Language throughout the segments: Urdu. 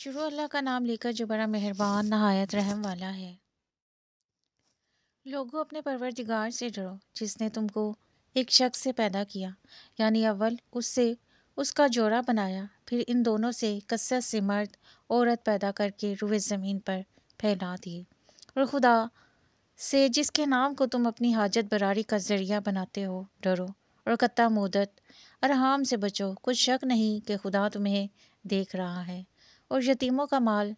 شروع اللہ کا نام لے کر جو بڑا مہربان نہایت رحم والا ہے۔ لوگوں اپنے پروردگار سے ڈرو جس نے تم کو ایک شخص سے پیدا کیا، یعنی اول اس سے اس کا جوڑا بنایا، پھر ان دونوں سے کثرت سے مرد عورت پیدا کر کے روئے زمین پر پھیلا دیے۔ اور خدا سے جس کے نام کو تم اپنی حاجت براری کا ذریعہ بناتے ہو ڈرو، اور قطع مدت ارحام سے بچو، کچھ شک نہیں کہ خدا تمہیں دیکھ رہا ہے۔ اور یتیموں کا مال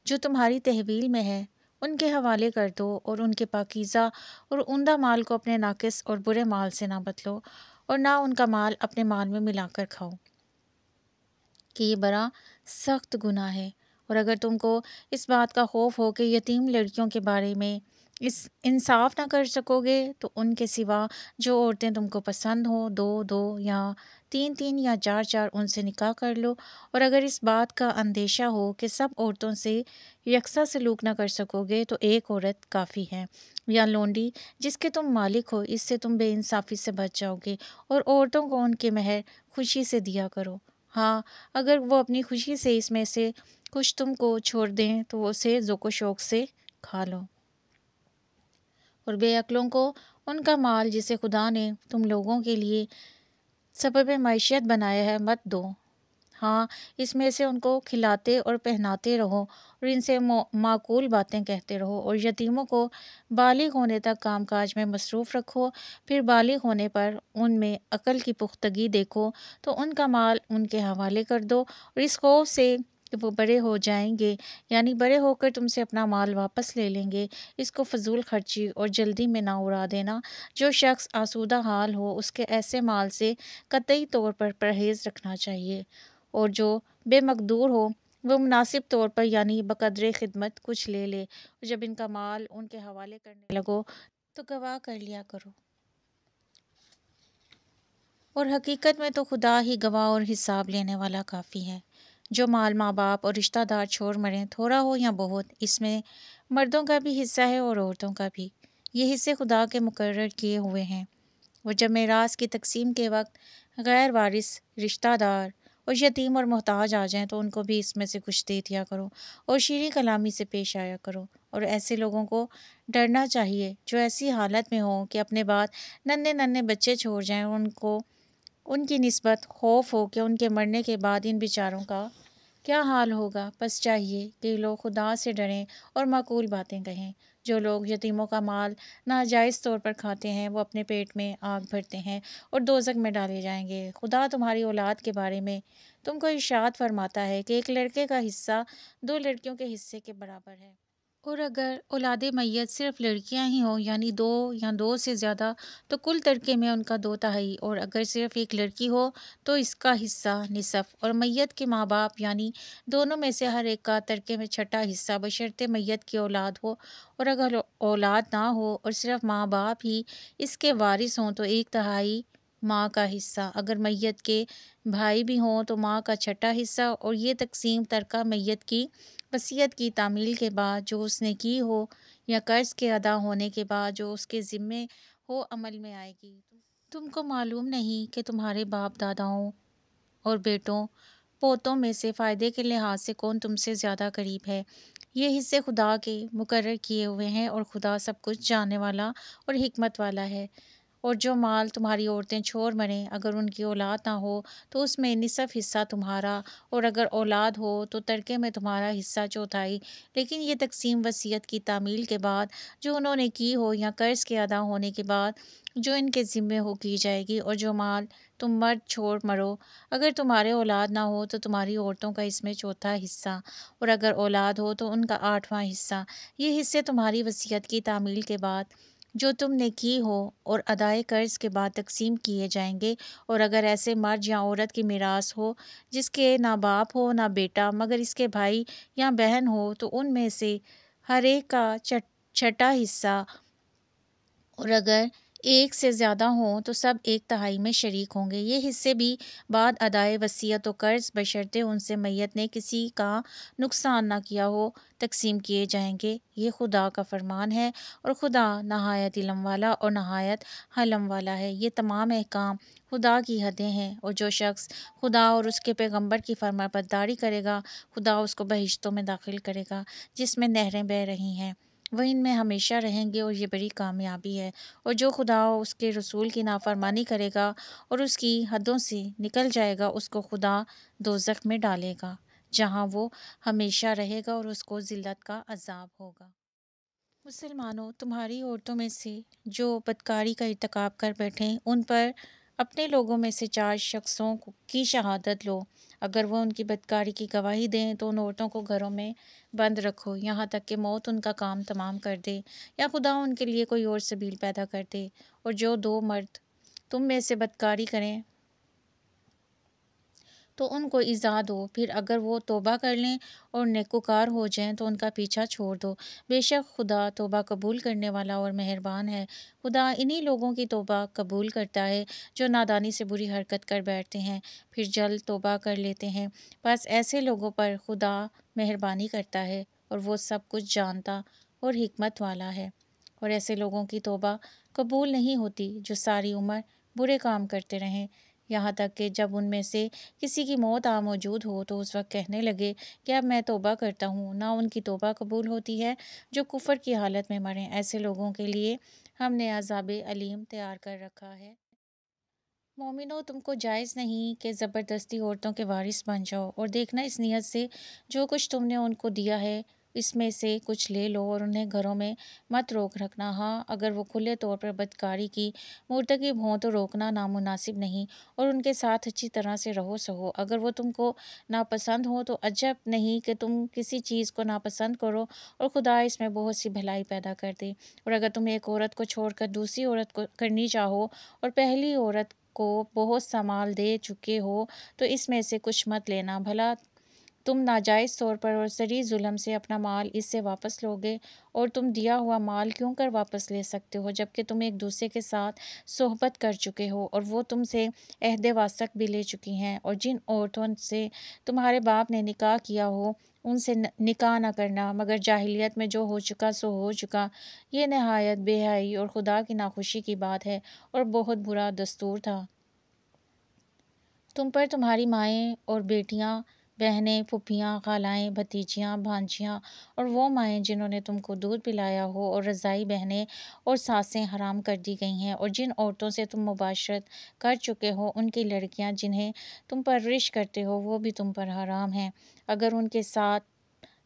جو تمہاری تحویل میں ہے ان کے حوالے کر دو، اور ان کے پاکیزہ اور عمدہ مال کو اپنے ناقص اور برے مال سے نہ بدلو، اور نہ ان کا مال اپنے مال میں ملا کر کھاؤ، کہ یہ بڑا سخت گناہ ہے۔ اور اگر تم کو اس بات کا خوف ہو کہ یتیم لڑکیوں کے بارے میں انصاف نہ کر سکو گے تو ان کے سوا جو عورتیں تم کو پسند ہوں، دو دو یا تین تین یا چار چار ان سے نکاح کر لو۔ اور اگر اس بات کا اندیشہ ہو کہ سب عورتوں سے یکساں سلوک نہ کر سکو گے تو ایک عورت کافی ہے، یا لونڈی جس کے تم مالک ہو، اس سے تم بے انصافی سے بچ جاؤ گے۔ اور عورتوں کو ان کے مہر خوشی سے دیا کرو، ہاں اگر وہ اپنی خوشی سے اس میں سے کچھ تم کو چھوڑ دیں تو اسے ذوق و شوق سے کھا لو۔ اور بے عقلوں کو ان کا مال جسے خدا نے تم لوگوں کے لیے سبب معیشت بنایا ہے مت دو، ہاں اس میں سے ان کو کھلاتے اور پہناتے رہو اور ان سے معقول باتیں کہتے رہو۔ اور یتیموں کو بالغ ہونے تک کام کاج میں مصروف رکھو، پھر بالغ ہونے پر ان میں عقل کی پختگی دیکھو تو ان کا مال ان کے حوالے کر دو، اور اس خوف سے کہ وہ بڑے ہو جائیں گے، یعنی بڑے ہو کر تم سے اپنا مال واپس لے لیں گے، اس کو فضول خرچی اور جلدی میں نہ اڑا دینا۔ جو شخص آسودہ حال ہو اس کے ایسے مال سے قطعی طور پر پرہیز رکھنا چاہیے، اور جو بے مقدور ہو وہ مناسب طور پر یعنی بقدر خدمت کچھ لے لے، اور جب ان کا مال ان کے حوالے کرنے لگو تو گواہ کر لیا کرو۔ اور حقیقت میں تو خدا ہی گواہ اور حساب لینے والا کافی ہے۔ جو مال ماں باپ اور رشتہ دار چھوڑ مریں، تھوڑا ہو یا بہت، اس میں مردوں کا بھی حصہ ہے اور عورتوں کا بھی۔ یہ حصے خدا کے مقرر کیے ہوئے ہیں۔ اور جب میراث کی تقسیم کے وقت غیر وارث رشتہ دار اور یتیم اور محتاج آ جائیں تو ان کو بھی اس میں سے کچھ دے دیا کرو، اور شیریں کلامی سے پیش آیا کرو۔ اور ایسے لوگوں کو ڈرنا چاہیے جو ایسی حالت میں ہوں کہ اپنے بعد ننھے ننھے بچے چھوڑ جائیں، اور ان کو ان کی نسبت خوف ہو کہ ان کے مرنے کے بعد ان بیچاروں کا کیا حال ہوگا۔ بس چاہیے کہ لوگ خدا سے ڈریں اور معقول باتیں کہیں۔ جو لوگ یتیموں کا مال ناجائز طور پر کھاتے ہیں وہ اپنے پیٹ میں آگ بھرتے ہیں اور دوزخ میں ڈالے جائیں گے۔ خدا تمہاری اولاد کے بارے میں تم کو ارشاد فرماتا ہے کہ ایک لڑکے کا حصہ دو لڑکیوں کے حصے کے برابر ہے۔ اور اگر اولاد میت صرف لڑکیاں ہی ہوں یعنی دو یا دو سے زیادہ تو کل ترکے میں ان کا 2/3، اور اگر صرف ایک لڑکی ہو تو اس کا حصہ نصف۔ اور میت کے ماں باپ یعنی دونوں میں سے ہر ایک کا ترکے میں چھٹا حصہ بشرطے میت کی اولاد ہو، اور اگر اولاد نہ ہو اور صرف ماں باپ ہی اس کے وارث ہوں تو 1/3 ماں کا حصہ۔ اگر میت کے بھائی بھی ہوں تو ماں کا چھٹا حصہ۔ اور یہ تقسیم ترکہ میت کی وصیت کی تعمیل کے بعد جو اس نے کی ہو یا قرض کے ادا ہونے کے بعد جو اس کے ذمے ہو عمل میں آئے گی۔ تم کو معلوم نہیں کہ تمہارے باپ داداؤں اور بیٹوں پوتوں میں سے فائدے کے لحاظ سے کون تم سے زیادہ قریب ہے؟ یہ حصے خدا کے مقرر کیے ہوئے ہیں، اور خدا سب کچھ جاننے والا اور حکمت والا ہے۔ اور جو مال تمہاری عورتیں چھوڑ مریں اگر ان کی اولاد نہ ہو تو اس میں نصف حصہ تمہارا، اور اگر اولاد ہو تو ترکے میں تمہارا حصہ 1/4۔ لیکن یہ تقسیم وصیت کی تعمیل کے بعد جو انہوں نے کی ہو یا قرض کے ادا ہونے کے بعد جو ان کے ذمے ہو کی جائے گی۔ اور جو مال تم مرد چھوڑ مرو اگر تمہارے اولاد نہ ہو تو تمہاری عورتوں کا اس میں 1/4 حصہ، اور اگر اولاد ہو تو ان کا 8واں حصہ۔ یہ حصے تمہاری وصیت کی تعمیل کے بعد جو تم نے کی ہو اور ادائے قرض کے بعد تقسیم کیے جائیں گے۔ اور اگر ایسے مرد یا عورت کی میراث ہو جس کے نہ باپ ہو نہ بیٹا مگر اس کے بھائی یا بہن ہو تو ان میں سے ہر ایک کا چھٹا حصہ۔ اور اگر ایک سے زیادہ ہوں تو سب ایک تہائی میں شریک ہوں گے۔ یہ حصے بھی بعد ادائے وصیت و قرض بشرطے ان سے میت نے کسی کا نقصان نہ کیا ہو تقسیم کیے جائیں گے۔ یہ خدا کا فرمان ہے اور خدا نہایت علم والا اور نہایت حلم والا ہے۔ یہ تمام احکام خدا کی حدیں ہیں، اور جو شخص خدا اور اس کے پیغمبر کی فرما برداری کرے گا، خدا اس کو بہشتوں میں داخل کرے گا جس میں نہریں بہہ رہی ہیں، وہ ان میں ہمیشہ رہیں گے، اور یہ بڑی کامیابی ہے۔ اور جو خدا اور اس کے رسول کی نافرمانی کرے گا اور اس کی حدوں سے نکل جائے گا، اس کو خدا دوزخ میں ڈالے گا، جہاں وہ ہمیشہ رہے گا اور اس کو ذلت کا عذاب ہوگا۔ مسلمانوں، تمہاری عورتوں میں سے جو بدکاری کا ارتکاب کر بیٹھیں، ان پر اپنے لوگوں میں سے 4 شخصوں کی شہادت لو۔ اگر وہ ان کی بدکاری کی گواہی دیں تو ان عورتوں کو گھروں میں بند رکھو یہاں تک کہ موت ان کا کام تمام کر دے، یا خدا ان کے لیے کوئی اور سبیل پیدا کر دے۔ اور جو 2 مرد تم میں سے بدکاری کریں تو ان کو ایذا دو، پھر اگر وہ توبہ کر لیں اور نیکوکار ہو جائیں تو ان کا پیچھا چھوڑ دو۔ بے شک خدا توبہ قبول کرنے والا اور مہربان ہے۔ خدا انہی لوگوں کی توبہ قبول کرتا ہے جو نادانی سے بری حرکت کر بیٹھتے ہیں پھر جلد توبہ کر لیتے ہیں۔ بس ایسے لوگوں پر خدا مہربانی کرتا ہے، اور وہ سب کچھ جانتا اور حکمت والا ہے۔ اور ایسے لوگوں کی توبہ قبول نہیں ہوتی جو ساری عمر برے کام کرتے رہیں، یہاں تک کہ جب ان میں سے کسی کی موت آ موجود ہو تو اس وقت کہنے لگے کہ اب میں توبہ کرتا ہوں۔ نہ ان کی توبہ قبول ہوتی ہے جو کفر کی حالت میں مریں۔ ایسے لوگوں کے لیے ہم نے عذاب علیم تیار کر رکھا ہے۔ مومنو، تم کو جائز نہیں کہ زبردستی عورتوں کے وارث بن جاؤ، اور دیکھنا اس نیت سے جو کچھ تم نے ان کو دیا ہے اس میں سے کچھ لے لو، اور انہیں گھروں میں مت روک رکھنا۔ ہاں، اگر وہ کھلے طور پر بدکاری کی مرتکب ہوں تو روکنا نامناسب نہیں، اور ان کے ساتھ اچھی طرح سے رہو سہو۔ اگر وہ تم کو ناپسند ہوں تو عجب نہیں کہ تم کسی چیز کو ناپسند کرو اور خدا اس میں بہت سی بھلائی پیدا کر دے۔ اور اگر تم ایک عورت کو چھوڑ کر دوسری عورت کو کرنی چاہو اور پہلی عورت کو بہت سا مال دے چکے ہو تو اس میں سے کچھ مت لینا، بھلا تم ناجائز طور پر اور صریح ظلم سے اپنا مال اس سے واپس لوگے، اور تم دیا ہوا مال کیوں کر واپس لے سکتے ہو جبکہ تم ایک دوسرے کے ساتھ صحبت کر چکے ہو اور وہ تم سے عہد وثاق بھی لے چکی ہیں۔ اور جن عورتوں سے تمہارے باپ نے نکاح کیا ہو ان سے نکاح نہ کرنا، مگر جاہلیت میں جو ہو چکا سو ہو چکا۔ یہ نہایت بے حیائی اور خدا کی ناخوشی کی بات ہے اور بہت برا دستور تھا۔ تم پر تمہاری مائیں اور بیٹیاں، بہنیں، پھوپھیاں، خالائیں، بھتیجیاں، بھانجیاں اور وہ مائیں جنہوں نے تم کو دودھ پلایا ہو، اور رضاعی بہنیں اور ساسیں حرام کر دی گئی ہیں۔ اور جن عورتوں سے تم مباشرت کر چکے ہو ان کی لڑکیاں جنہیں تم پرورش کرتے ہو وہ بھی تم پر حرام ہیں۔ اگر ان کے ساتھ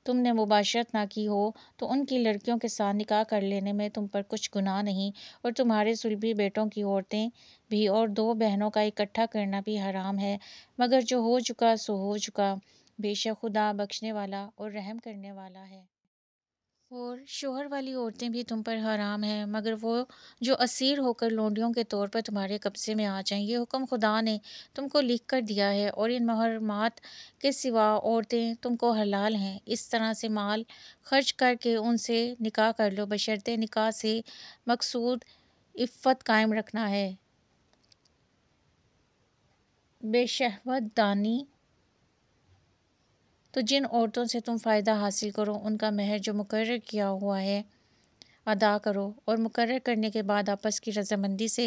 تم نے مباشرت نہ کی ہو تو ان کی لڑکیوں کے ساتھ نکاح کر لینے میں تم پر کچھ گناہ نہیں، اور تمہارے صلبی بیٹوں کی عورتیں بھی اور 2 بہنوں کا اکٹھا کرنا بھی حرام ہے، مگر جو ہو چکا سو ہو چکا۔ بے شک خدا بخشنے والا اور رحم کرنے والا ہے۔ اور شوہر والی عورتیں بھی تم پر حرام ہیں مگر وہ جو اسیر ہو کر لونڈیوں کے طور پر تمہارے قبضے میں آ جائیں۔ یہ حکم خدا نے تم کو لکھ کر دیا ہے، اور ان محرمات کے سوا عورتیں تم کو حلال ہیں۔ اس طرح سے مال خرچ کر کے ان سے نکاح کر لو، بشرطے نکاح سے مقصود عفت قائم رکھنا ہے۔ بے شہوت دانی تو جن عورتوں سے تم فائدہ حاصل کرو ان کا مہر جو مقرر کیا ہوا ہے ادا کرو، اور مقرر کرنے کے بعد آپس کی رضامندی سے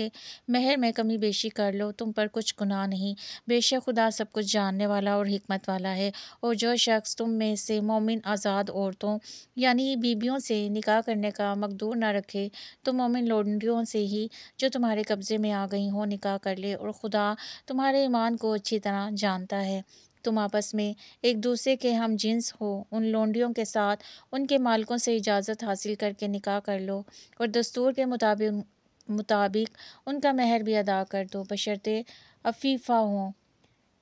مہر میں کمی بیشی کر لو، تم پر کچھ گناہ نہیں۔ بے شک خدا سب کچھ جاننے والا اور حکمت والا ہے۔ اور جو شخص تم میں سے مومن آزاد عورتوں یعنی بیویوں سے نکاح کرنے کا مقدور نہ رکھے تو مومن لونڈیوں سے ہی جو تمہارے قبضے میں آ گئی ہوں نکاح کر لے، اور خدا تمہارے ایمان کو اچھی طرح جانتا ہے۔ تم آپس میں ایک دوسرے کے ہم جنس ہو، ان لونڈیوں کے ساتھ ان کے مالکوں سے اجازت حاصل کر کے نکاح کر لو، اور دستور کے مطابق ان کا مہر بھی ادا کر دو، بشرطے عفیفہ ہوں،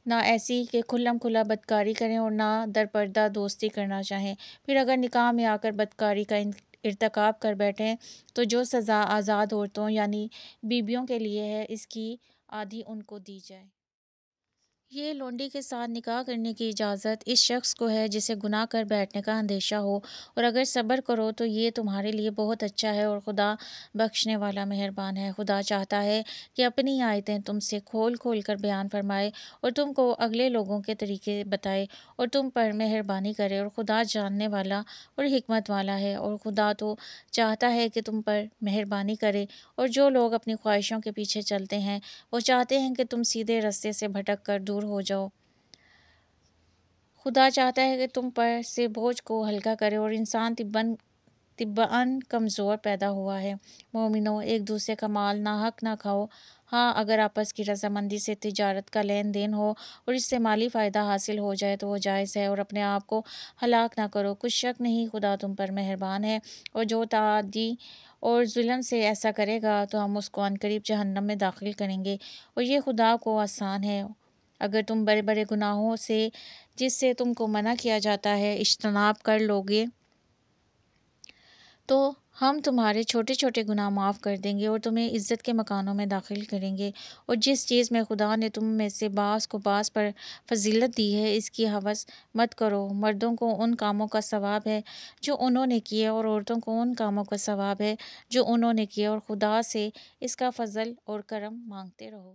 نہ ایسی کہ کھلم کھلا بدکاری کریں اور نہ درپردہ دوستی کرنا چاہیں۔ پھر اگر نکاح میں آ کر بدکاری کا ارتکاب کر بیٹھیں تو جو سزا آزاد عورتوں یعنی بیویوں کے لیے ہے اس کی آدھی ان کو دی جائے۔ یہ لونڈی کے ساتھ نکاح کرنے کی اجازت اس شخص کو ہے جسے گناہ کر بیٹھنے کا اندیشہ ہو، اور اگر صبر کرو تو یہ تمہارے لیے بہت اچھا ہے، اور خدا بخشنے والا مہربان ہے۔ خدا چاہتا ہے کہ اپنی آیتیں تم سے کھول کھول کر بیان فرمائے اور تم کو اگلے لوگوں کے طریقے بتائے اور تم پر مہربانی کرے، اور خدا جاننے والا اور حکمت والا ہے، اور خدا تو چاہتا ہے کہ تم پر مہربانی کرے، اور جو لوگ اپنی خواہشوں کے پیچھے چلتے ہیں وہ چاہتے ہیں کہ تم سیدھے رستے سے بھٹک کر دور ہو جاؤ۔ خدا چاہتا ہے کہ تم پر سے بوجھ کو ہلکا کرے، اور انسان طبعاً کمزور پیدا ہوا ہے۔ مومنو، ایک دوسرے کا مال ناحق نہ کھاؤ۔ ہاں، اگر آپس کی رضامندی سے تجارت کا لین دین ہو اور اس سے مالی فائدہ حاصل ہو جائے تو وہ جائز ہے، اور اپنے آپ کو ہلاک نہ کرو۔ کچھ شک نہیں خدا تم پر مہربان ہے، اور جو تعدی اور ظلم سے ایسا کرے گا تو ہم اس کو عنقریب جہنم میں داخل کریں گے، اور یہ خدا کو آسان ہے۔ اگر تم بڑے بڑے گناہوں سے جس سے تم کو منع کیا جاتا ہے اجتناب کر لوگے تو ہم تمہارے چھوٹے چھوٹے گناہ معاف کر دیں گے اور تمہیں عزت کے مکانوں میں داخل کریں گے۔ اور جس چیز میں خدا نے تم میں سے بعض کو بعض پر فضیلت دی ہے اس کی ہوس مت کرو۔ مردوں کو ان کاموں کا ثواب ہے جو انہوں نے کیے، اور عورتوں کو ان کاموں کا ثواب ہے جو انہوں نے کیے، اور خدا سے اس کا فضل اور کرم مانگتے رہو۔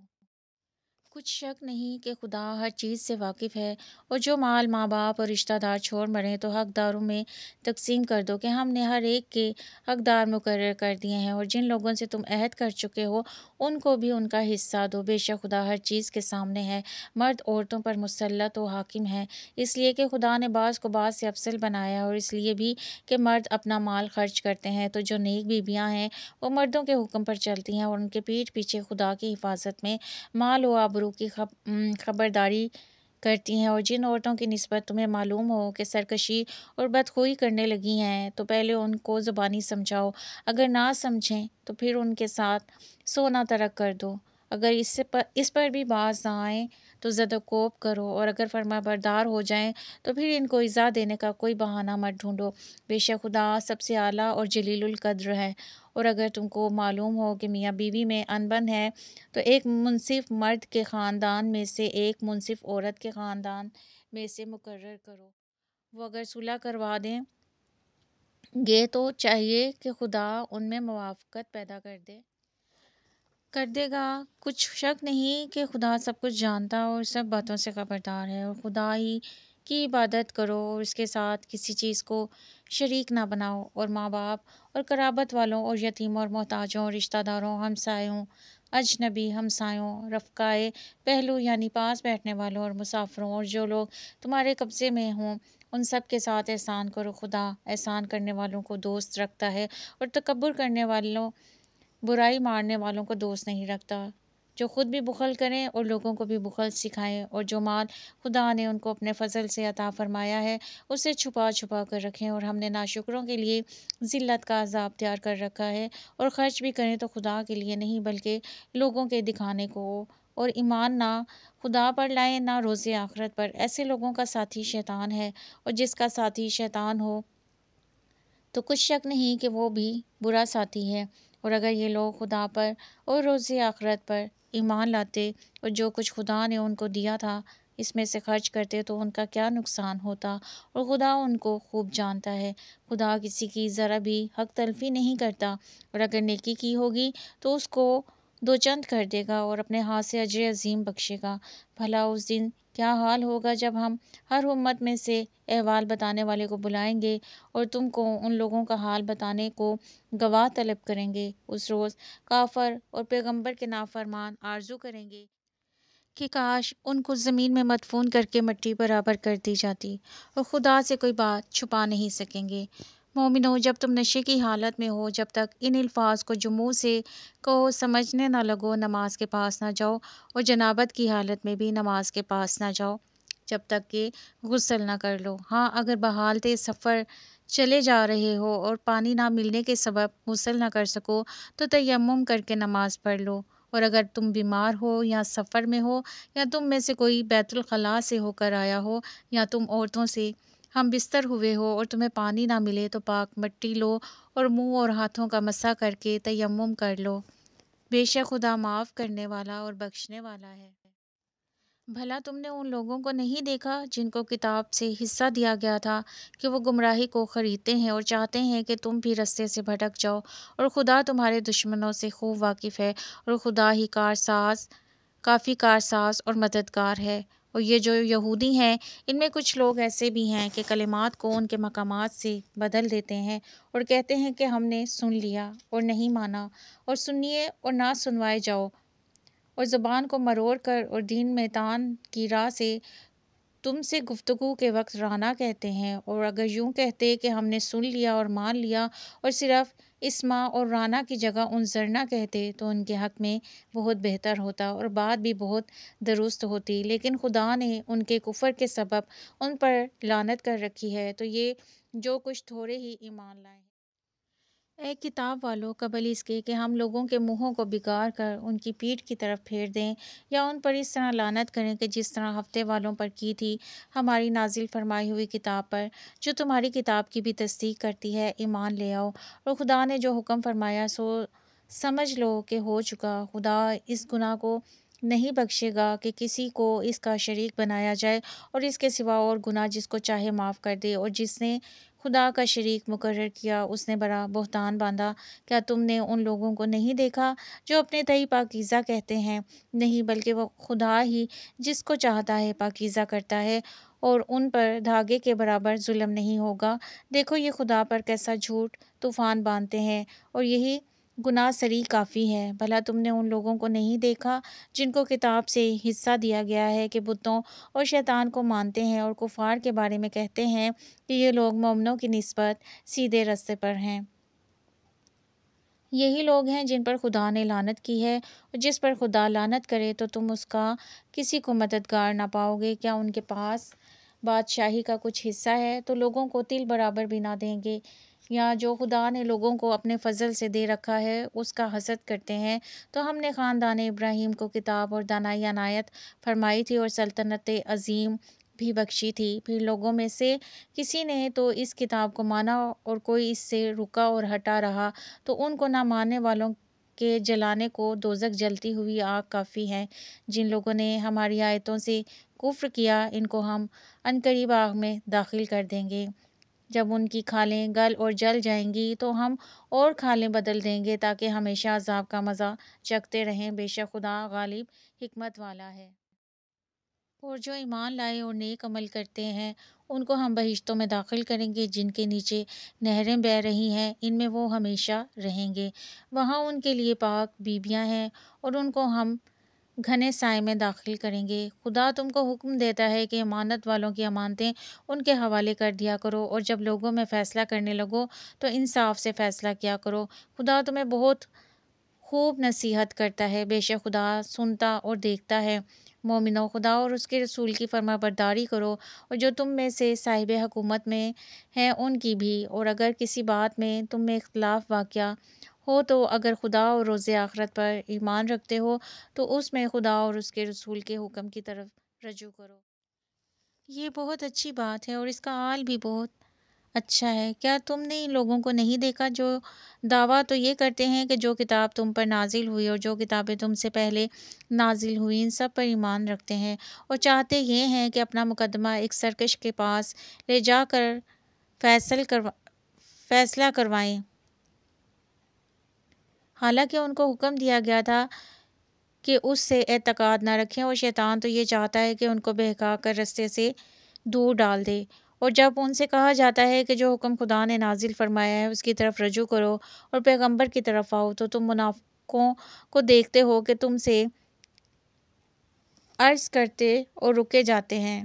کچھ شک نہیں کہ خدا ہر چیز سے واقف ہے، اور جو مال ماں باپ اور رشتہ دار چھوڑ مریں تو حقداروں میں تقسیم کر دو کہ ہم نے ہر ایک کے حقدار مقرر کر دیے ہیں، اور جن لوگوں سے تم عہد کر چکے ہو ان کو بھی ان کا حصہ دو۔ بے شک خدا ہر چیز کے سامنے ہے، مرد عورتوں پر مسلط و حاکم ہے، اس لیے کہ خدا نے بعض کو بعض سے افضل بنایا ہے، اور اس لیے بھی کہ مرد اپنا مال خرچ کرتے ہیں تو جو نیک بیویاں ہیں وہ مردوں کے حکم پر چلتی ہیں اور ان کے پیٹھ پیچھے خدا کی حفاظت میں مال و آبرو کی خبرداری کرتی ہیں، اور جن عورتوں کی نسبت تمہیں معلوم ہو کہ سرکشی اور بدخوئی کرنے لگی ہیں تو پہلے ان کو زبانی سمجھاؤ، اگر نہ سمجھیں تو پھر ان کے ساتھ سونا ترک کر دو۔ اگر اس پر بھی باز نہ آئیں تو زد و کوب کرو، اور اگر فرما بردار ہو جائیں تو پھر ان کو ایذا دینے کا کوئی بہانہ مت ڈھونڈو۔ بے شک خدا سب سے اعلیٰ اور جلیل القدر ہے۔ اور اگر تم کو معلوم ہو کہ میاں بیوی میں انبن ہے تو ایک منصف مرد کے خاندان میں سے ایک منصف عورت کے خاندان میں سے مقرر کرو۔ وہ اگر صلح کروا دیں گے تو چاہیے کہ خدا ان میں موافقت پیدا کر دے گا۔ کچھ شک نہیں کہ خدا سب کچھ جانتا اور سب باتوں سے خبردار ہے، اور خدا ہی کی عبادت کرو اور اس کے ساتھ کسی چیز کو شریک نہ بناؤ، اور ماں باپ اور قرابت والوں اور یتیموں اور محتاجوں اور رشتہ داروں، ہمسایوں، اجنبی ہمسایوں، رفقائے پہلو یعنی پاس بیٹھنے والوں اور مسافروں، اور جو لوگ تمہارے قبضے میں ہوں ان سب کے ساتھ احسان کرو۔ خدا احسان کرنے والوں کو دوست رکھتا ہے اور تکبر کرنے والوں برائی مارنے والوں کو دوست نہیں رکھتا۔ جو خود بھی بخل کریں اور لوگوں کو بھی بخل سکھائیں، اور جو مال خدا نے ان کو اپنے فضل سے عطا فرمایا ہے اسے چھپا چھپا کر رکھیں، اور ہم نے ناشکروں کے لیے ذلت کا عذاب تیار کر رکھا ہے۔ اور خرچ بھی کریں تو خدا کے لیے نہیں بلکہ لوگوں کے دکھانے کو، اور ایمان نہ خدا پر لائیں نہ روز آخرت پر۔ ایسے لوگوں کا ساتھی شیطان ہے، اور جس کا ساتھی شیطان ہو تو کچھ شک نہیں کہ وہ بھی برا ساتھی ہے۔ اور اگر یہ لوگ خدا پر اور روز آخرت پر ایمان لاتے اور جو کچھ خدا نے ان کو دیا تھا اس میں سے خرچ کرتے تو ان کا کیا نقصان ہوتا، اور خدا ان کو خوب جانتا ہے۔ خدا کسی کی ذرا بھی حق تلفی نہیں کرتا، اور اگر نیکی کی ہوگی تو اس کو دو چند کر دے گا اور اپنے ہاتھ سے اجر عظیم بخشے گا۔ بھلا اس دن کیا حال ہوگا جب ہم ہر امت میں سے احوال بتانے والے کو بلائیں گے اور تم کو ان لوگوں کا حال بتانے کو گواہ طلب کریں گے۔ اس روز کافر اور پیغمبر کے نافرمان آرزو کریں گے کہ کاش ان کو زمین میں مدفون کر کے مٹی برابر کر دی جاتی، اور خدا سے کوئی بات چھپا نہیں سکیں گے۔ مومنو، جب تم نشے کی حالت میں ہو جب تک ان الفاظ کو جو منہ سے کہو سمجھنے نہ لگو نماز کے پاس نہ جاؤ، اور جنابت کی حالت میں بھی نماز کے پاس نہ جاؤ جب تک کہ غسل نہ کر لو۔ ہاں، اگر بحالت سفر چلے جا رہے ہو اور پانی نہ ملنے کے سبب غسل نہ کر سکو تو تیمم کر کے نماز پڑھ لو، اور اگر تم بیمار ہو یا سفر میں ہو یا تم میں سے کوئی بیت الخلاء سے ہو کر آیا ہو یا تم عورتوں سے ہم بستر ہوئے ہو اور تمہیں پانی نہ ملے تو پاک مٹی لو اور منہ اور ہاتھوں کا مسح کر کے تیمم کر لو۔ بے شک خدا معاف کرنے والا اور بخشنے والا ہے۔ بھلا تم نے ان لوگوں کو نہیں دیکھا جن کو کتاب سے حصہ دیا گیا تھا کہ وہ گمراہی کو خریدتے ہیں اور چاہتے ہیں کہ تم بھی رستے سے بھٹک جاؤ، اور خدا تمہارے دشمنوں سے خوب واقف ہے، اور خدا ہی کافی کارساز اور مددگار ہے۔ اور یہ جو یہودی ہیں، ان میں کچھ لوگ ایسے بھی ہیں کہ کلمات کو ان کے مقامات سے بدل دیتے ہیں اور کہتے ہیں کہ ہم نے سن لیا اور نہیں مانا، اور سنیے اور نہ سنوائے جاؤ، اور زبان کو مروڑ کر اور دین میں تان کی راہ سے تم سے گفتگو کے وقت رانا کہتے ہیں۔ اور اگر یوں کہتے کہ ہم نے سن لیا اور مان لیا، اور صرف اسما اور رانا کی جگہ انظرنا کہتے، تو ان کے حق میں بہت بہتر ہوتا اور بات بھی بہت درست ہوتی، لیکن خدا نے ان کے کفر کے سبب ان پر لعنت کر رکھی ہے، تو یہ جو کچھ تھوڑے ہی ایمان لائے ہیں۔ اے کتاب والو، قبل اس کے کہ ہم لوگوں کے منہوں کو بگاڑ کر ان کی پیٹھ کی طرف پھیر دیں یا ان پر اس طرح لعنت کریں کہ جس طرح ہفتے والوں پر کی تھی، ہماری نازل فرمائی ہوئی کتاب پر، جو تمہاری کتاب کی بھی تصدیق کرتی ہے، ایمان لے آؤ۔ اور خدا نے جو حکم فرمایا سو سمجھ لو کہ ہو چکا۔ خدا اس گناہ کو نہیں بخشے گا کہ کسی کو اس کا شریک بنایا جائے، اور اس کے سوا اور گناہ جس کو چاہے معاف کر دے، اور جس نے خدا کا شریک مقرر کیا اس نے بڑا بہتان باندھا۔ کیا تم نے ان لوگوں کو نہیں دیکھا جو اپنے تئیں پاکیزہ کہتے ہیں؟ نہیں، بلکہ وہ خدا ہی جس کو چاہتا ہے پاکیزہ کرتا ہے، اور ان پر دھاگے کے برابر ظلم نہیں ہوگا۔ دیکھو یہ خدا پر کیسا جھوٹ طوفان باندھتے ہیں، اور یہی گناہ سری کافی ہے۔ بھلا تم نے ان لوگوں کو نہیں دیکھا جن کو کتاب سے حصہ دیا گیا ہے کہ بتوں اور شیطان کو مانتے ہیں، اور کفار کے بارے میں کہتے ہیں کہ یہ لوگ مومنوں کی نسبت سیدھے رستے پر ہیں۔ یہی لوگ ہیں جن پر خدا نے لعنت کی ہے، اور جس پر خدا لعنت کرے تو تم اس کا کسی کو مددگار نہ پاؤ گے۔ کیا ان کے پاس بادشاہی کا کچھ حصہ ہے تو لوگوں کو تل برابر بھی نہ دیں گے؟ یا جو خدا نے لوگوں کو اپنے فضل سے دے رکھا ہے اس کا حسد کرتے ہیں؟ تو ہم نے خاندان ابراہیم کو کتاب اور دانائی عنایت فرمائی تھی اور سلطنت عظیم بھی بخشی تھی۔ پھر لوگوں میں سے کسی نے تو اس کتاب کو مانا اور کوئی اس سے رکا اور ہٹا رہا، تو ان کو نہ ماننے والوں کے جلانے کو دوزخ جلتی ہوئی آگ کافی ہے۔ جن لوگوں نے ہماری آیتوں سے کفر کیا، ان کو ہم عنقریب آگ میں داخل کر دیں گے۔ جب ان کی کھالیں گل اور جل جائیں گی تو ہم اور کھالیں بدل دیں گے تاکہ ہمیشہ عذاب کا مزہ چکھتے رہیں۔ بے شک خدا غالب حکمت والا ہے۔ اور جو ایمان لائے اور نیک عمل کرتے ہیں ان کو ہم بہشتوں میں داخل کریں گے جن کے نیچے نہریں بہہ رہی ہیں، ان میں وہ ہمیشہ رہیں گے۔ وہاں ان کے لیے پاک بیویاں ہیں اور ان کو ہم گھنے سائے میں داخل کریں گے۔ خدا تم کو حکم دیتا ہے کہ امانت والوں کی امانتیں ان کے حوالے کر دیا کرو، اور جب لوگوں میں فیصلہ کرنے لگو تو انصاف سے فیصلہ کیا کرو۔ خدا تمہیں بہت خوب نصیحت کرتا ہے۔ بے شک خدا سنتا اور دیکھتا ہے۔ مومنو، خدا اور اس کے رسول کی فرما برداری کرو، اور جو تم میں سے صاحب حکومت میں ہیں ان کی بھی، اور اگر کسی بات میں تم میں اختلاف واقع ہو تو اگر خدا اور روز آخرت پر ایمان رکھتے ہو تو اس میں خدا اور اس کے رسول کے حکم کی طرف رجوع کرو۔ یہ بہت اچھی بات ہے اور اس کا حال بھی بہت اچھا ہے۔ کیا تم نے ان لوگوں کو نہیں دیکھا جو دعویٰ تو یہ کرتے ہیں کہ جو کتاب تم پر نازل ہوئی اور جو کتابیں تم سے پہلے نازل ہوئی ان سب پر ایمان رکھتے ہیں، اور چاہتے یہ ہیں کہ اپنا مقدمہ ایک سرکش کے پاس لے جا کر فیصلہ کروائیں، حالانکہ ان کو حکم دیا گیا تھا کہ اس سے اعتقاد نہ رکھیں، اور شیطان تو یہ چاہتا ہے کہ ان کو بہکا کر رستے سے دور ڈال دے۔ اور جب ان سے کہا جاتا ہے کہ جو حکم خدا نے نازل فرمایا ہے اس کی طرف رجوع کرو اور پیغمبر کی طرف آؤ، تو تم منافقوں کو دیکھتے ہو کہ تم سے عرض کرتے اور رکے جاتے ہیں۔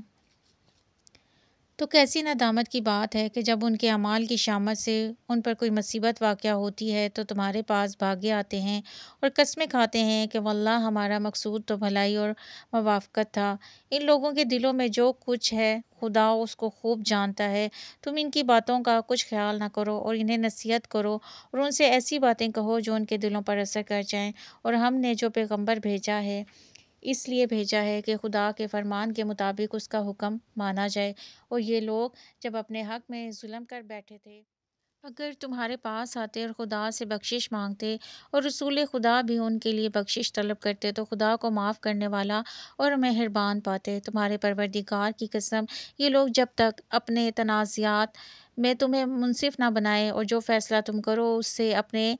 تو کیسی ندامت کی بات ہے کہ جب ان کے اعمال کی شامت سے ان پر کوئی مصیبت واقع ہوتی ہے تو تمہارے پاس بھاگے آتے ہیں اور قسمیں کھاتے ہیں کہ واللہ ہمارا مقصود تو بھلائی اور موافقت تھا۔ ان لوگوں کے دلوں میں جو کچھ ہے خدا اس کو خوب جانتا ہے۔ تم ان کی باتوں کا کچھ خیال نہ کرو اور انہیں نصیحت کرو اور ان سے ایسی باتیں کہو جو ان کے دلوں پر اثر کر جائیں۔ اور ہم نے جو پیغمبر بھیجا ہے اس لیے بھیجا ہے کہ خدا کے فرمان کے مطابق اس کا حکم مانا جائے۔ اور یہ لوگ جب اپنے حق میں ظلم کر بیٹھے تھے اگر تمہارے پاس آتے اور خدا سے بخشش مانگتے اور رسول خدا بھی ان کے لیے بخشش طلب کرتے تو خدا کو معاف کرنے والا اور مہربان پاتے۔ تمہارے پروردگار کی قسم، یہ لوگ جب تک اپنے تنازعات میں تمہیں منصف نہ بنائیں اور جو فیصلہ تم کرو اس سے اپنے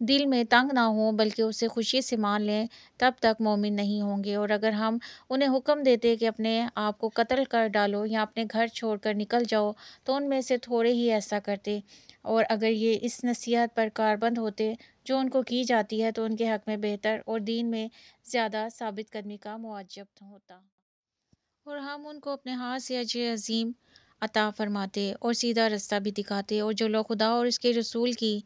دل میں تنگ نہ ہوں بلکہ اسے خوشی سے مان لیں، تب تک مومن نہیں ہوں گے۔ اور اگر ہم انہیں حکم دیتے کہ اپنے آپ کو قتل کر ڈالو یا اپنے گھر چھوڑ کر نکل جاؤ تو ان میں سے تھوڑے ہی ایسا کرتے، اور اگر یہ اس نصیحت پر کاربند ہوتے جو ان کو کی جاتی ہے تو ان کے حق میں بہتر اور دین میں زیادہ ثابت قدمی کا موجب ہوتا۔ اور ہم ان کو اپنے ہاتھ سے اجر عظیم عطا فرماتے اور سیدھا رستہ بھی دکھاتے۔ اور جو لوگ خدا اور اس کے رسول کی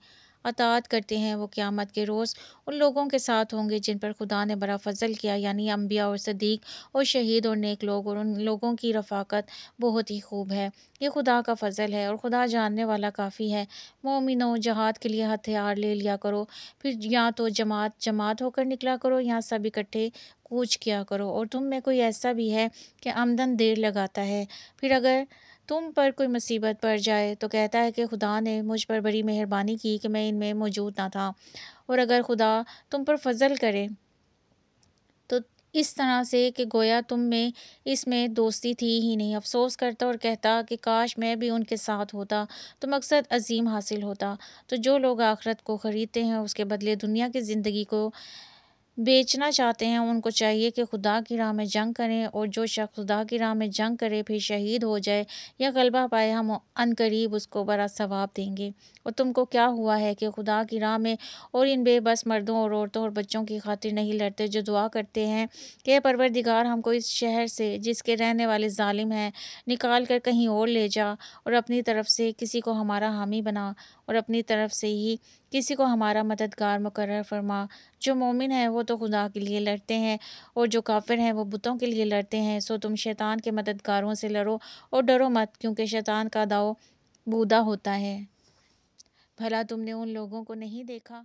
اطاعت کرتے ہیں وہ قیامت کے روز ان لوگوں کے ساتھ ہوں گے جن پر خدا نے بڑا فضل کیا، یعنی انبیاء اور صدیق اور شہید اور نیک لوگ، اور ان لوگوں کی رفاقت بہت ہی خوب ہے۔ یہ خدا کا فضل ہے اور خدا جاننے والا کافی ہے۔ مومنوں، جہاد کے لیے ہتھیار لے لیا کرو، پھر یا تو جماعت جماعت ہو کر نکلا کرو یا سب اکٹھے کوچ کیا کرو۔ اور تم میں کوئی ایسا بھی ہے کہ آمدن دیر لگاتا ہے، پھر اگر تم پر کوئی مصیبت پڑ جائے تو کہتا ہے کہ خدا نے مجھ پر بڑی مہربانی کی کہ میں ان میں موجود نہ تھا۔ اور اگر خدا تم پر فضل کرے تو اس طرح سے کہ گویا تم میں اس میں دوستی تھی ہی نہیں، افسوس کرتا اور کہتا کہ کاش میں بھی ان کے ساتھ ہوتا تو مقصد عظیم حاصل ہوتا۔ تو جو لوگ آخرت کو خریدتے ہیں اس کے بدلے دنیا کی زندگی کو بیچنا چاہتے ہیں، ان کو چاہیے کہ خدا کی راہ میں جنگ کریں، اور جو شخص خدا کی راہ میں جنگ کرے پھر شہید ہو جائے یا غلبہ پائے ہم عنقریب اس کو بڑا ثواب دیں گے۔ اور تم کو کیا ہوا ہے کہ خدا کی راہ میں اور ان بے بس مردوں اور عورتوں اور بچوں کی خاطر نہیں لڑتے جو دعا کرتے ہیں کہ اے پروردگار ہم کو اس شہر سے جس کے رہنے والے ظالم ہیں نکال کر کہیں اور لے جا، اور اپنی طرف سے کسی کو ہمارا حامی بنا، اور اپنی طرف سے ہی کسی کو ہمارا مددگار مقرر فرما۔ جو مومن ہیں وہ تو خدا کے لیے لڑتے ہیں اور جو کافر ہیں وہ بتوں کے لیے لڑتے ہیں، سو تم شیطان کے مددگاروں سے لڑو اور ڈرو مت، کیونکہ شیطان کا داؤ بودا ہوتا ہے۔ بھلا تم نے ان لوگوں کو نہیں دیکھا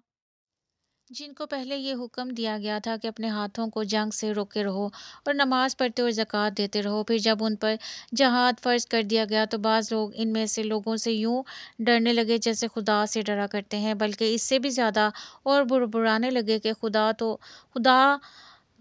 جن کو پہلے یہ حکم دیا گیا تھا کہ اپنے ہاتھوں کو جنگ سے روکے رہو اور نماز پڑھتے اور زکوٰۃ دیتے رہو، پھر جب ان پر جہاد فرض کر دیا گیا تو بعض لوگ ان میں سے لوگوں سے یوں ڈرنے لگے جیسے خدا سے ڈرا کرتے ہیں، بلکہ اس سے بھی زیادہ اور بربرانے لگے کہ خدا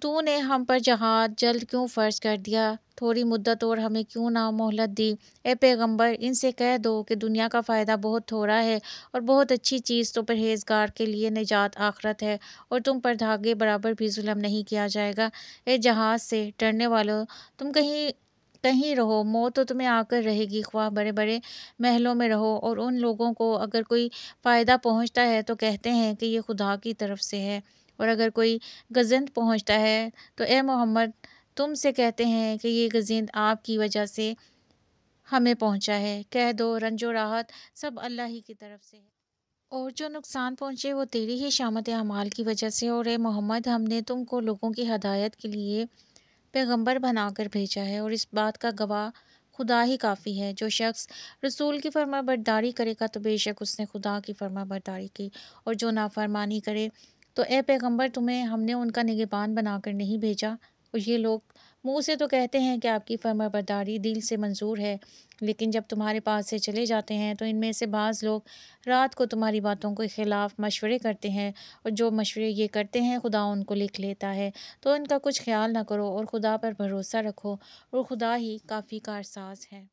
تو نے ہم پر جہاد جلد کیوں فرض کر دیا، تھوڑی مدت اور ہمیں کیوں نہ مہلت دی۔ اے پیغمبر ان سے کہہ دو کہ دنیا کا فائدہ بہت تھوڑا ہے اور بہت اچھی چیز تو پرہیزگار کے لیے نجات آخرت ہے، اور تم پر دھاگے برابر بھی ظلم نہیں کیا جائے گا۔ اے جہاد سے ڈرنے والو، تم کہیں رہو، موت تو تمہیں آ کر رہے گی، خواہ بڑے بڑے محلوں میں رہو۔ اور ان لوگوں کو اگر کوئی فائدہ پہنچتا ہے تو کہتے ہیں کہ یہ خدا کی طرف سے ہے، اور اگر کوئی گزند پہنچتا ہے تو اے محمد تم سے کہتے ہیں کہ یہ گزند آپ کی وجہ سے ہمیں پہنچا ہے۔ کہہ دو رنج و راحت سب اللہ ہی کی طرف سے ہے، اور جو نقصان پہنچے وہ تیری ہی شامت اعمال کی وجہ سے۔ اور اے محمد ہم نے تم کو لوگوں کی ہدایت کے لیے پیغمبر بنا کر بھیجا ہے، اور اس بات کا گواہ خدا ہی کافی ہے۔ جو شخص رسول کی فرما برداری کرے گا تو بے شک اس نے خدا کی فرما برداری کی، اور جو نافرمانی کرے تو اے پیغمبر تمہیں ہم نے ان کا نگہبان بنا کر نہیں بھیجا۔ اور یہ لوگ منہ سے تو کہتے ہیں کہ آپ کی فرما برداری دل سے منظور ہے، لیکن جب تمہارے پاس سے چلے جاتے ہیں تو ان میں سے بعض لوگ رات کو تمہاری باتوں کے خلاف مشورے کرتے ہیں، اور جو مشورے یہ کرتے ہیں خدا ان کو لکھ لیتا ہے، تو ان کا کچھ خیال نہ کرو اور خدا پر بھروسہ رکھو، اور خدا ہی کافی کارساز ہے۔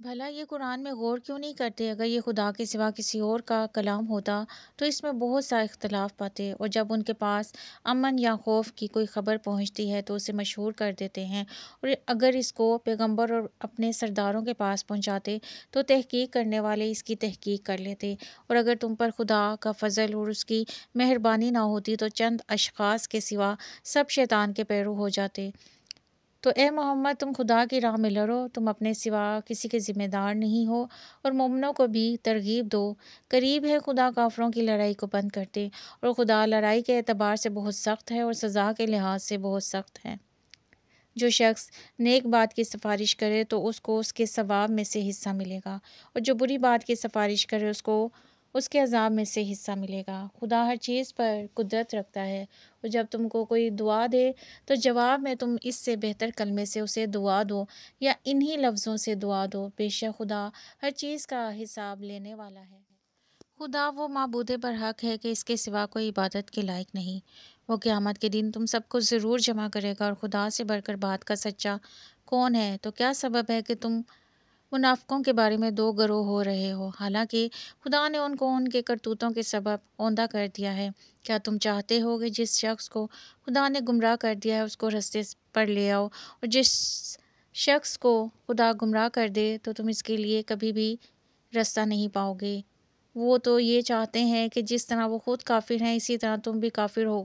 بھلا یہ قرآن میں غور کیوں نہیں کرتے؟ اگر یہ خدا کے سوا کسی اور کا کلام ہوتا تو اس میں بہت سا اختلاف پاتے، اور جب ان کے پاس امن یا خوف کی کوئی خبر پہنچتی ہے تو اسے مشہور کر دیتے ہیں، اور اگر اس کو پیغمبر اور اپنے سرداروں کے پاس پہنچاتے تو تحقیق کرنے والے اس کی تحقیق کر لیتے، اور اگر تم پر خدا کا فضل اور اس کی مہربانی نہ ہوتی تو چند اشخاص کے سوا سب شیطان کے پیرو ہو جاتے۔ تو اے محمد تم خدا کی راہ میں لڑو، تم اپنے سوا کسی کے ذمہ دار نہیں ہو، اور مومنوں کو بھی ترغیب دو۔ قریب ہے خدا کافروں کی لڑائی کو بند کرتے، اور خدا لڑائی کے اعتبار سے بہت سخت ہے اور سزا کے لحاظ سے بہت سخت ہے۔ جو شخص نیک بات کی سفارش کرے تو اس کو اس کے ثواب میں سے حصہ ملے گا، اور جو بری بات کی سفارش کرے اس کو اس کے عذاب میں سے حصہ ملے گا۔ خدا ہر چیز پر قدرت رکھتا ہے، اور جب تم کو کوئی دعا دے تو جواب میں تم اس سے بہتر کلمے سے اسے دعا دو یا انہی لفظوں سے دعا دو، بے شک خدا ہر چیز کا حساب لینے والا ہے۔ خدا وہ معبود برحق ہے کہ اس کے سوا کوئی عبادت کے لائق نہیں۔ وہ قیامت کے دن تم سب کو ضرور جمع کرے گا، اور خدا سے بڑھ کر بات کا سچا کون ہے؟ تو کیا سبب ہے کہ تم منافقوں کے بارے میں دو گروہ ہو رہے ہو، حالانکہ خدا نے ان کو ان کے کرتوتوں کے سبب اوندا کر دیا ہے؟ کیا تم چاہتے ہو کہ جس شخص کو خدا نے گمراہ کر دیا ہے اس کو رستے پر لے آؤ، اور جس شخص کو خدا گمراہ کر دے تو تم اس کے لیے کبھی بھی رستہ نہیں پاؤ گے؟ وہ تو یہ چاہتے ہیں کہ جس طرح وہ خود کافر ہیں اسی طرح تم بھی کافر ہو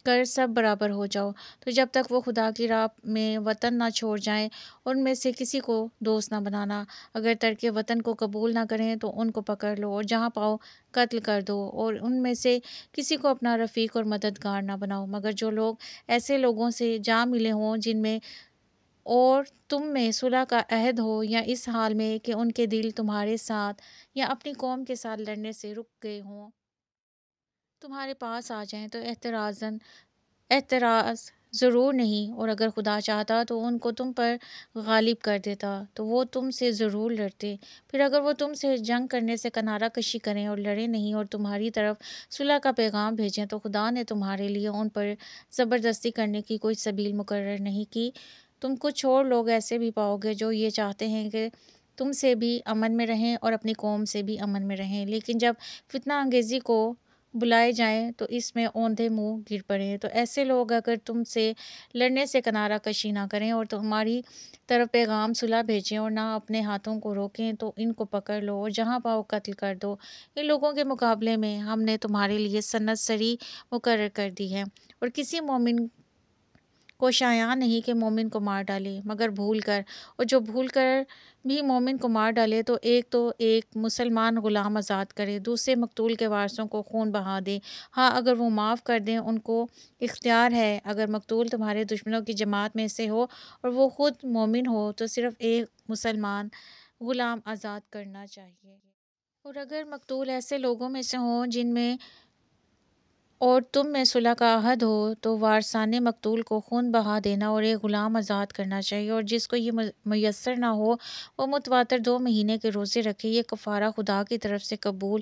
کر سب برابر ہو جاؤ۔ تو جب تک وہ خدا کی راہ میں وطن نہ چھوڑ جائیں، ان میں سے کسی کو دوست نہ بنانا۔ اگر ترک وطن کو قبول نہ کریں تو ان کو پکڑ لو اور جہاں پاؤ قتل کر دو، اور ان میں سے کسی کو اپنا رفیق اور مددگار نہ بناؤ، مگر جو لوگ ایسے لوگوں سے جا ملے ہوں جن میں اور تم میں صلح کا عہد ہو، یا اس حال میں کہ ان کے دل تمہارے ساتھ یا اپنی قوم کے ساتھ لڑنے سے رک گئے ہوں، تمہارے پاس آ جائیں تو اعتراض ضرور نہیں، اور اگر خدا چاہتا تو ان کو تم پر غالب کر دیتا تو وہ تم سے ضرور لڑتے۔ پھر اگر وہ تم سے جنگ کرنے سے کنارہ کشی کریں اور لڑیں نہیں اور تمہاری طرف صلح کا پیغام بھیجیں، تو خدا نے تمہارے لیے ان پر زبردستی کرنے کی کوئی سبیل مقرر نہیں کی۔ تم کچھ اور لوگ ایسے بھی پاؤ گے جو یہ چاہتے ہیں کہ تم سے بھی امن میں رہیں اور اپنی قوم سے بھی امن میں رہیں، لیکن جب فتنہ انگیزی کو بلائے جائیں تو اس میں اوندھے منہ گر پڑیں۔ تو ایسے لوگ اگر تم سے لڑنے سے کنارہ کشی نہ کریں اور تمہاری طرف پیغام صلح بھیجیں اور نہ اپنے ہاتھوں کو روکیں، تو ان کو پکڑ لو اور جہاں پاؤ قتل کر دو۔ ان لوگوں کے مقابلے میں ہم نے تمہارے لیے سنت سری مقرر کر دی ہے، اور کسی مومن کو شایع نہیں کہ مومن کو مار ڈالے مگر بھول کر، اور جو بھول کر بھی مومن کو مار ڈالے تو ایک مسلمان غلام آزاد کرے، دوسرے مقتول کے وارثوں کو خون بہا دے۔ ہاں اگر وہ معاف کر دیں ان کو اختیار ہے، اگر مقتول تمہارے دشمنوں کی جماعت میں سے ہو اور وہ خود مومن ہو تو صرف ایک مسلمان غلام آزاد کرنا چاہیے۔ اور اگر مقتول ایسے لوگوں میں سے ہوں جن میں اور تم میں صلح کا عہد ہو تو وارثان مقتول کو خون بہا دینا اور ایک غلام آزاد کرنا چاہیے، اور جس کو یہ میسر نہ ہو وہ متواتر 2 مہینے کے روزے رکھے۔ یہ کفارہ خدا کی طرف سے قبول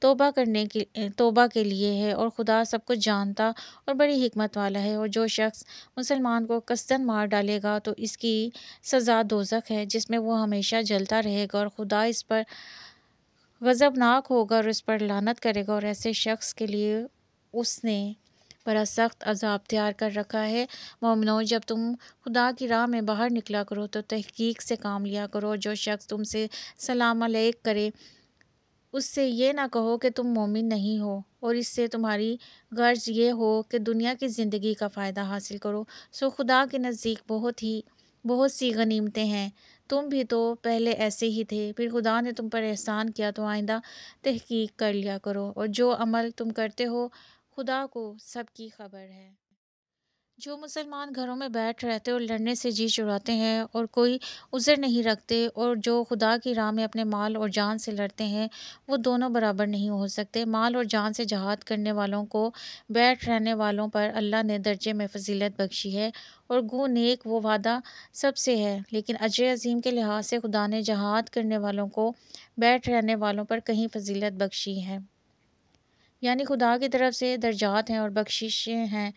توبہ کے لیے ہے، اور خدا سب کچھ جانتا اور بڑی حکمت والا ہے۔ اور جو شخص مسلمان کو قصداً مار ڈالے گا تو اس کی سزا دوزخ ہے جس میں وہ ہمیشہ جلتا رہے گا، اور خدا اس پر غضبناک ہوگا اور اس پر لعنت کرے گا، اور ایسے شخص کے لیے اس نے بڑا سخت عذاب تیار کر رکھا ہے۔ مومنو، جب تم خدا کی راہ میں باہر نکلا کرو تو تحقیق سے کام لیا کرو، اور جو شخص تم سے سلام علیک کرے اس سے یہ نہ کہو کہ تم مومن نہیں ہو، اور اس سے تمہاری غرض یہ ہو کہ دنیا کی زندگی کا فائدہ حاصل کرو۔ سو خدا کے نزدیک بہت سی غنیمتیں ہیں، تم بھی تو پہلے ایسے ہی تھے، پھر خدا نے تم پر احسان کیا تو آئندہ تحقیق کر لیا کرو، اور جو عمل تم کرتے ہو خدا کو سب کی خبر ہے۔ جو مسلمان گھروں میں بیٹھ رہتے اور لڑنے سے جی چراتے ہیں اور کوئی عذر نہیں رکھتے، اور جو خدا کی راہ میں اپنے مال اور جان سے لڑتے ہیں، وہ دونوں برابر نہیں ہو سکتے۔ مال اور جان سے جہاد کرنے والوں کو بیٹھ رہنے والوں پر اللہ نے درجے میں فضیلت بخشی ہے، اور گو نیک وہ وعدہ سب سے ہے، لیکن اجر عظیم کے لحاظ سے خدا نے جہاد کرنے والوں کو بیٹھ رہنے والوں پر کہیں فضیلت بخشی ہے۔ یعنی خدا کی طرف سے درجات ہیں اور بخششیں ہیں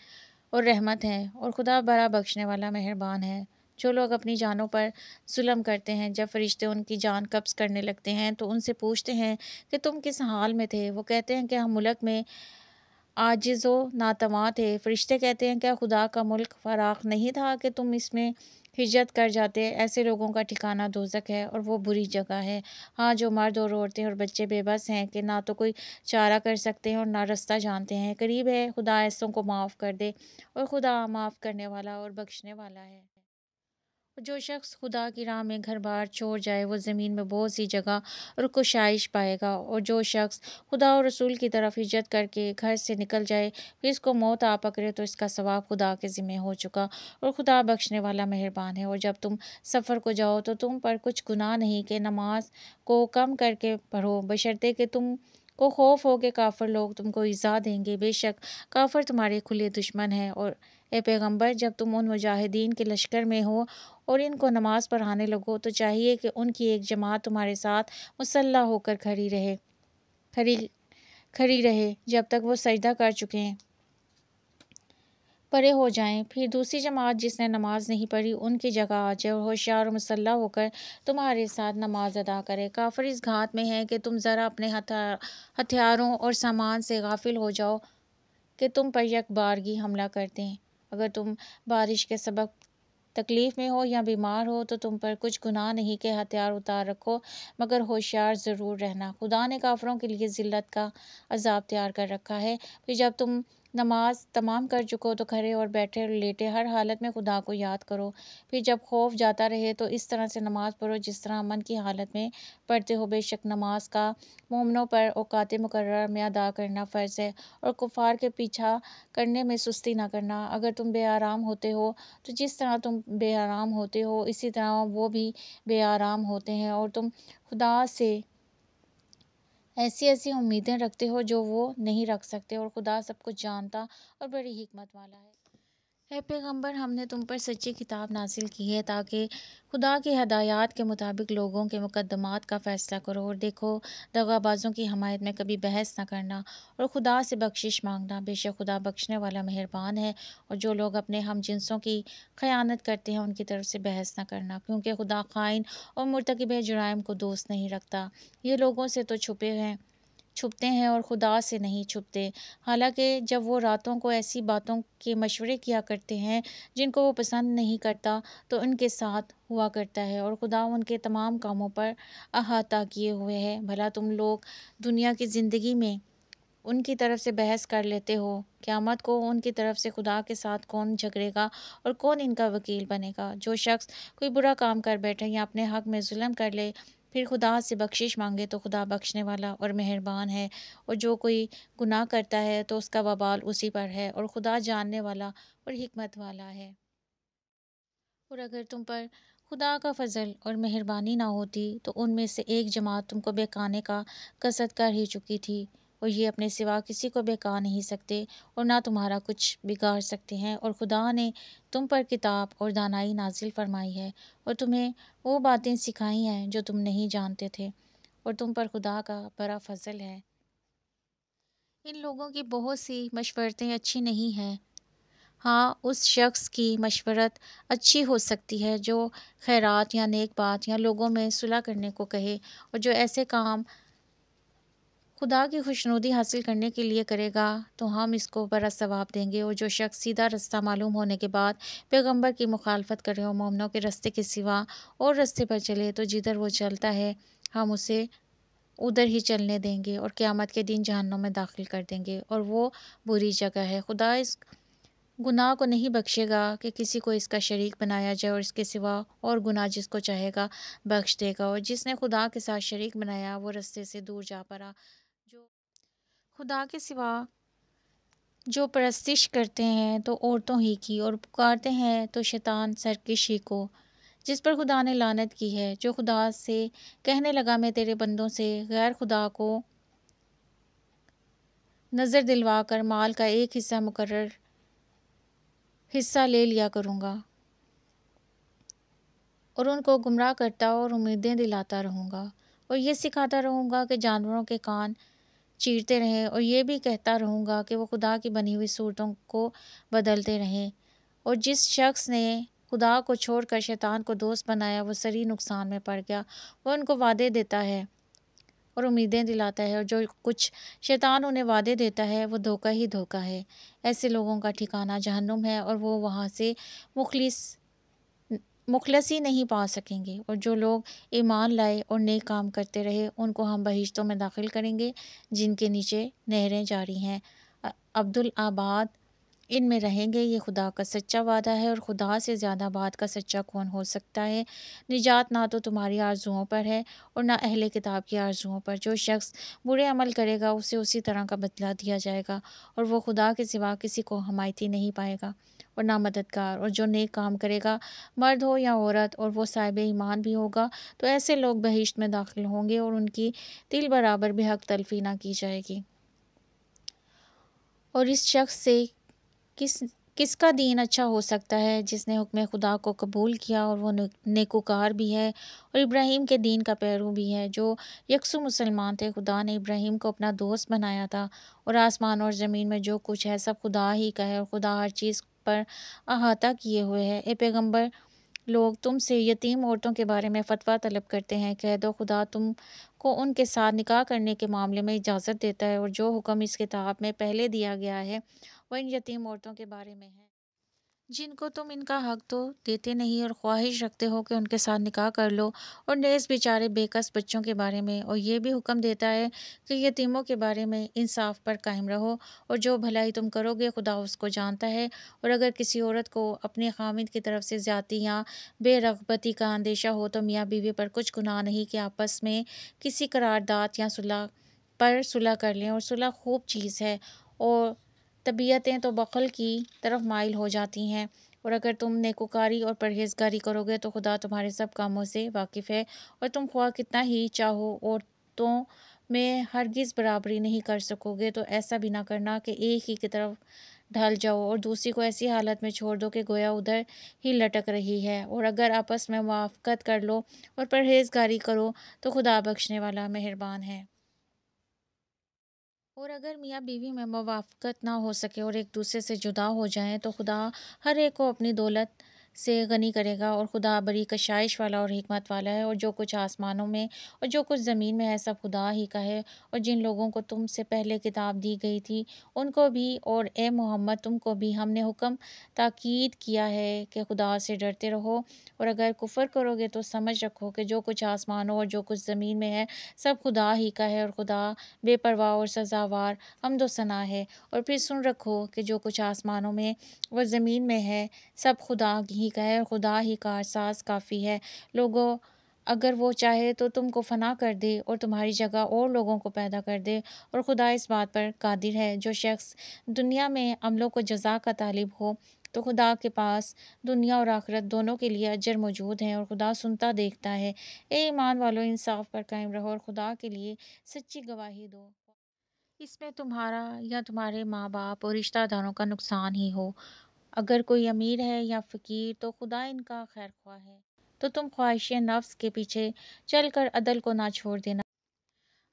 اور رحمت ہے، اور خدا بڑا بخشنے والا مہربان ہے۔ جو لوگ اپنی جانوں پر ظلم کرتے ہیں، جب فرشتے ان کی جان قبض کرنے لگتے ہیں تو ان سے پوچھتے ہیں کہ تم کس حال میں تھے؟ وہ کہتے ہیں کہ ہم ملک میں عاجز و ناتواں تھے۔ فرشتے کہتے ہیں کیا خدا کا ملک فراخ نہیں تھا کہ تم اس میں ہجرت کر جاتے؟ ایسے لوگوں کا ٹھکانہ دوزخ ہے اور وہ بری جگہ ہے۔ ہاں جو مرد اور عورتیں اور بچے بے بس ہیں کہ نہ تو کوئی چارہ کر سکتے ہیں اور نہ رستہ جانتے ہیں، قریب ہے خدا ایسوں کو معاف کر دے، اور خدا معاف کرنے والا اور بخشنے والا ہے۔ اور جو شخص خدا کی راہ میں گھر بار چھوڑ جائے وہ زمین میں بہت سی جگہ اور کشائش پائے گا، اور جو شخص خدا اور رسول کی طرف ہجرت کر کے گھر سے نکل جائے پھر اس کو موت آ پکڑے تو اس کا ثواب خدا کے ذمہ ہو چکا، اور خدا بخشنے والا مہربان ہے۔ اور جب تم سفر کو جاؤ تو تم پر کچھ گناہ نہیں کہ نماز کو کم کر کے پڑھو، بشرطے کہ تم کو خوف ہو کہ کافر لوگ تم کو ایذا دیں گے، بے شک کافر تمہارے کھلے دشمن ہیں۔ اور اے پیغمبر، جب تم ان مجاہدین کے لشکر میں ہو اور ان کو نماز پڑھانے لگو تو چاہیے کہ ان کی ایک جماعت تمہارے ساتھ مسلح ہو کر کھڑی رہے جب تک وہ سجدہ کر چکیں پڑے ہو جائیں، پھر دوسری جماعت جس نے نماز نہیں پڑھی ان کی جگہ آ جائے اور ہوشیار اور مسلح ہو کر تمہارے ساتھ نماز ادا کرے۔ کافر اس گھات میں ہے کہ تم ذرا اپنے ہتھیاروں اور سامان سے غافل ہو جاؤ کہ تم پر یک بارگی حملہ کر دیں۔ اگر تم بارش کے سبب تکلیف میں ہو یا بیمار ہو تو تم پر کچھ گناہ نہیں کہ ہتھیار اتار رکھو، مگر ہوشیار ضرور رہنا، خدا نے کافروں کے لیے ذلت کا عذاب تیار کر رکھا ہے۔ پھر جب تم نماز تمام کر چکو تو کھڑے اور بیٹھے اور لیٹے ہر حالت میں خدا کو یاد کرو۔ پھر جب خوف جاتا رہے تو اس طرح سے نماز پڑھو جس طرح امن کی حالت میں پڑھتے ہو، بے شک نماز کا مومنوں پر اوقات مقررہ میں ادا کرنا فرض ہے، اور کفار کے پیچھا کرنے میں سستی نہ کرنا۔ اگر تم بے آرام ہوتے ہو تو جس طرح تم بے آرام ہوتے ہو اسی طرح وہ بھی بے آرام ہوتے ہیں، اور تم خدا سے ایسی امیدیں رکھتے ہو جو وہ نہیں رکھ سکتے، اور خدا سب کچھ جانتا اور بڑی حکمت والا ہے۔ اے پیغمبر، ہم نے تم پر سچی کتاب نازل کی ہے تاکہ خدا کی ہدایات کے مطابق لوگوں کے مقدمات کا فیصلہ کرو، اور دیکھو دغا بازوں کی حمایت میں کبھی بحث نہ کرنا اور خدا سے بخشش مانگنا، بے شک خدا بخشنے والا مہربان ہے۔ اور جو لوگ اپنے ہم جنسوں کی خیانت کرتے ہیں ان کی طرف سے بحث نہ کرنا، کیونکہ خدا خائن اور مرتکب جرائم کو دوست نہیں رکھتا۔ یہ لوگوں سے تو چھپتے ہیں اور خدا سے نہیں چھپتے، حالانکہ جب وہ راتوں کو ایسی باتوں کے مشورے کیا کرتے ہیں جن کو وہ پسند نہیں کرتا تو ان کے ساتھ ہوا کرتا ہے، اور خدا ان کے تمام کاموں پر احاطہ کیے ہوئے ہے۔ بھلا تم لوگ دنیا کی زندگی میں ان کی طرف سے بحث کر لیتے ہو، قیامت کو ان کی طرف سے خدا کے ساتھ کون جھگڑے گا اور کون ان کا وکیل بنے گا؟ جو شخص کوئی برا کام کر بیٹھے یا اپنے حق میں ظلم کر لے پھر خدا سے بخشش مانگے تو خدا بخشنے والا اور مہربان ہے، اور جو کوئی گناہ کرتا ہے تو اس کا وبال اسی پر ہے، اور خدا جاننے والا اور حکمت والا ہے۔ اور اگر تم پر خدا کا فضل اور مہربانی نہ ہوتی تو ان میں سے ایک جماعت تم کو بہکانے کا قصد کر ہی چکی تھی، اور یہ اپنے سوا کسی کو بہکا نہیں سکتے اور نہ تمہارا کچھ بگاڑ سکتے ہیں۔ اور خدا نے تم پر کتاب اور دانائی نازل فرمائی ہے اور تمہیں وہ باتیں سکھائی ہیں جو تم نہیں جانتے تھے، اور تم پر خدا کا بڑا فضل ہے۔ ان لوگوں کی بہت سی مشورتیں اچھی نہیں ہیں، ہاں اس شخص کی مشورت اچھی ہو سکتی ہے جو خیرات یا نیک بات یا لوگوں میں صلح کرنے کو کہے، اور جو ایسے کام خدا کی خوشنودی حاصل کرنے کے لیے کرے گا تو ہم اس کو بڑا ثواب دیں گے۔ اور جو شخص سیدھا رستہ معلوم ہونے کے بعد پیغمبر کی مخالفت کرے اور مومنوں کے رستے کے سوا اور رستے پر چلے تو جدھر وہ چلتا ہے ہم اسے ادھر ہی چلنے دیں گے اور قیامت کے دن جہنم میں داخل کر دیں گے، اور وہ بری جگہ ہے۔ خدا اس گناہ کو نہیں بخشے گا کہ کسی کو اس کا شریک بنایا جائے، اور اس کے سوا اور گناہ جس کو چاہے گا بخش دے گا، اور جس نے خدا کے ساتھ شریک بنایا وہ رستے سے دور جا پڑا۔ جو خدا کے سوا جو پرستش کرتے ہیں تو عورتوں ہی کی، اور پکارتے ہیں تو شیطان سرکش ہی کو، جس پر خدا نے لعنت کی ہے۔ جو خدا سے کہنے لگا میں تیرے بندوں سے غیر خدا کو نظر دلوا کر مال کا ایک مقرر حصہ لے لیا کروں گا اور ان کو گمراہ کرتا اور امیدیں دلاتا رہوں گا، اور یہ سکھاتا رہوں گا کہ جانوروں کے کان چیرتے رہیں، اور یہ بھی کہتا رہوں گا کہ وہ خدا کی بنی ہوئی صورتوں کو بدلتے رہیں۔ اور جس شخص نے خدا کو چھوڑ کر شیطان کو دوست بنایا وہ سری نقصان میں پڑ گیا۔ وہ ان کو وعدے دیتا ہے اور امیدیں دلاتا ہے، اور جو کچھ شیطان انہیں وعدے دیتا ہے وہ دھوکہ ہی دھوکہ ہے۔ ایسے لوگوں کا ٹھکانہ جہنم ہے اور وہ وہاں سے مخلصی نہیں پا سکیں گے۔ اور جو لوگ ایمان لائے اور نیک کام کرتے رہے ان کو ہم بہشتوں میں داخل کریں گے جن کے نیچے نہریں جاری ہیں۔ عبدالآباد ان میں رہیں گے۔ یہ خدا کا سچا وعدہ ہے، اور خدا سے زیادہ بات کا سچا کون ہو سکتا ہے؟ نجات نہ تو تمہاری آرزوؤں پر ہے اور نہ اہل کتاب کی آرزوؤں پر۔ جو شخص برے عمل کرے گا اسے اسی طرح کا بدلہ دیا جائے گا، اور وہ خدا کے سوا کسی کو حمایتی نہیں پائے گا اور نہ مددگار۔ اور جو نیک کام کرے گا، مرد ہو یا عورت، اور وہ صاحب ایمان بھی ہوگا، تو ایسے لوگ بہشت میں داخل ہوں گے، اور ان کی تل برابر بھی حق تلفی نہ کی جائے گی۔ اور اس شخص سے کس کا دین اچھا ہو سکتا ہے جس نے حکم خدا کو قبول کیا اور وہ نیکوکار بھی ہے اور ابراہیم کے دین کا پیرو بھی ہے، جو یکسو مسلمان تھے۔ خدا نے ابراہیم کو اپنا دوست بنایا تھا، اور آسمان اور زمین میں جو کچھ ہے سب خدا ہی کا ہے، اور خدا ہر چیز پر احاطہ کیے ہوئے ہے۔ اے پیغمبر، لوگ تم سے یتیم عورتوں کے بارے میں فتویٰ طلب کرتے ہیں۔ کہہ دو، خدا تم کو ان کے ساتھ نکاح کرنے کے معاملے میں اجازت دیتا ہے، اور جو حکم اس کتاب میں پہلے دیا گیا ہے وہ ان یتیم عورتوں کے بارے میں ہے جن کو تم ان کا حق تو دیتے نہیں، اور خواہش رکھتے ہو کہ ان کے ساتھ نکاح کر لو، اور نیز بیچارے بے کس بچوں کے بارے میں۔ اور یہ بھی حکم دیتا ہے کہ یتیموں کے بارے میں انصاف پر قائم رہو، اور جو بھلائی تم کرو گے خدا اس کو جانتا ہے۔ اور اگر کسی عورت کو اپنے خامند کی طرف سے زیادتی یا بے رغبتی کا اندیشہ ہو تو میاں بیوی پر کچھ گناہ نہیں کہ آپس میں کسی قرارداد یا صلح پر صلح کر لیں، اور صلح خوب چیز ہے، اور طبیعتیں تو بخل کی طرف مائل ہو جاتی ہیں۔ اور اگر تم نیکوکاری اور پرہیزگاری کرو گے تو خدا تمہارے سب کاموں سے واقف ہے، اور تم خواہ کتنا ہی چاہو عورتوں میں ہرگز برابری نہیں کر سکو گے۔ تو ایسا بھی نہ کرنا کہ ایک ہی کی طرف ڈھل جاؤ اور دوسری کو ایسی حالت میں چھوڑ دو کہ گویا ادھر ہی لٹک رہی ہے۔ اور اگر آپس میں موافقت کر لو اور پرہیزگاری کرو تو خدا بخشنے والا مہربان ہے۔ اور اگر میاں بیوی میں موافقت نہ ہو سکے اور ایک دوسرے سے جدا ہو جائیں تو خدا ہر ایک کو اپنی دولت سے غنی کرے گا، اور خدا بڑی کشائش والا اور حکمت والا ہے۔ اور جو کچھ آسمانوں میں اور جو کچھ زمین میں ہے سب خدا ہی کا ہے۔ اور جن لوگوں کو تم سے پہلے کتاب دی گئی تھی ان کو بھی، اور اے محمد تم کو بھی، ہم نے حکم تاکید کیا ہے کہ خدا سے ڈرتے رہو، اور اگر کفر کرو گے تو سمجھ رکھو کہ جو کچھ آسمانوں اور جو کچھ زمین میں ہے سب خدا ہی کا ہے، اور خدا بے پرواہ اور سزاوار حمد و ثنا ہے۔ اور پھر سن رکھو کہ جو کچھ آسمانوں میں اور زمین میں ہے سب خدا ہی کا ہے، اور خدا ہی کا احساس کافی ہے۔ لوگوں، اگر وہ چاہے تو تم کو فنا کر دے اور تمہاری جگہ اور لوگوں کو پیدا کر دے، اور خدا اس بات پر قادر ہے۔ جو شخص دنیا میں عملوں کو جزا کا طالب ہو تو خدا کے پاس دنیا اور آخرت دونوں کے لیے اجر موجود ہے، اور خدا سنتا دیکھتا ہے۔ اے ایمان والو، انصاف پر قائم رہو اور خدا کے لیے سچی گواہی دو۔ اس میں تمہارا یا تمہارے ماں باپ اور رشتہ داروں کا نقصان ہی ہو۔ اگر کوئی امیر ہے یا فقیر تو خدا ان کا خیر خواہ ہے، تو تم خواہش نفس کے پیچھے چل کر عدل کو نہ چھوڑ دینا۔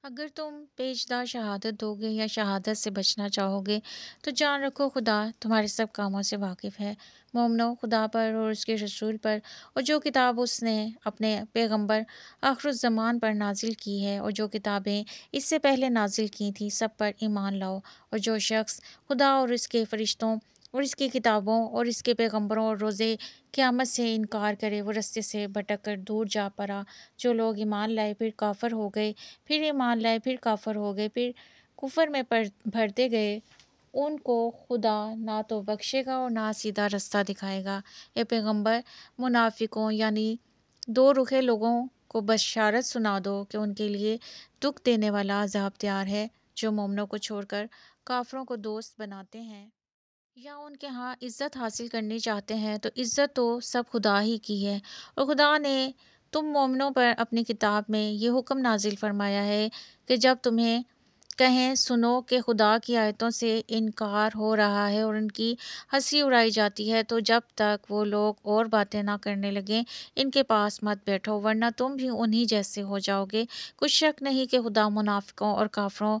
اگر تم پیچدار شہادت دو گے یا شہادت سے بچنا چاہو گے تو جان رکھو خدا تمہارے سب کاموں سے واقف ہے۔ مومنو، خدا پر اور اس کے رسول پر اور جو کتاب اس نے اپنے پیغمبر آخر الزمان پر نازل کی ہے اور جو کتابیں اس سے پہلے نازل کی تھیں سب پر ایمان لاؤ۔ اور جو شخص خدا اور اس کے فرشتوں اور اس کی کتابوں اور اس کے پیغمبروں اور روزے قیامت سے انکار کرے وہ رستے سے بھٹک کر دور جا پڑا۔ جو لوگ ایمان لائے پھر کافر ہو گئے، پھر ایمان لائے پھر کافر ہو گئے، پھر کفر میں بڑھتے گئے، ان کو خدا نہ تو بخشے گا اور نہ سیدھا رستہ دکھائے گا۔ اے پیغمبر، منافقوں یعنی دو رخے لوگوں کو بشارت سنا دو کہ ان کے لیے دکھ دینے والا عذاب تیار ہے۔ جو مومنوں کو چھوڑ کر کافروں کو دوست بناتے ہیں یا ان کے ہاں عزت حاصل کرنی چاہتے ہیں تو عزت تو سب خدا ہی کی ہے۔ اور خدا نے تم مومنوں پر اپنی کتاب میں یہ حکم نازل فرمایا ہے کہ جب تمہیں کہیں سنو کہ خدا کی آیتوں سے انکار ہو رہا ہے اور ان کی ہنسی اڑائی جاتی ہے تو جب تک وہ لوگ اور باتیں نہ کرنے لگیں ان کے پاس مت بیٹھو، ورنہ تم بھی انہی جیسے ہو جاؤ گے۔ کچھ شک نہیں کہ خدا منافقوں اور کافروں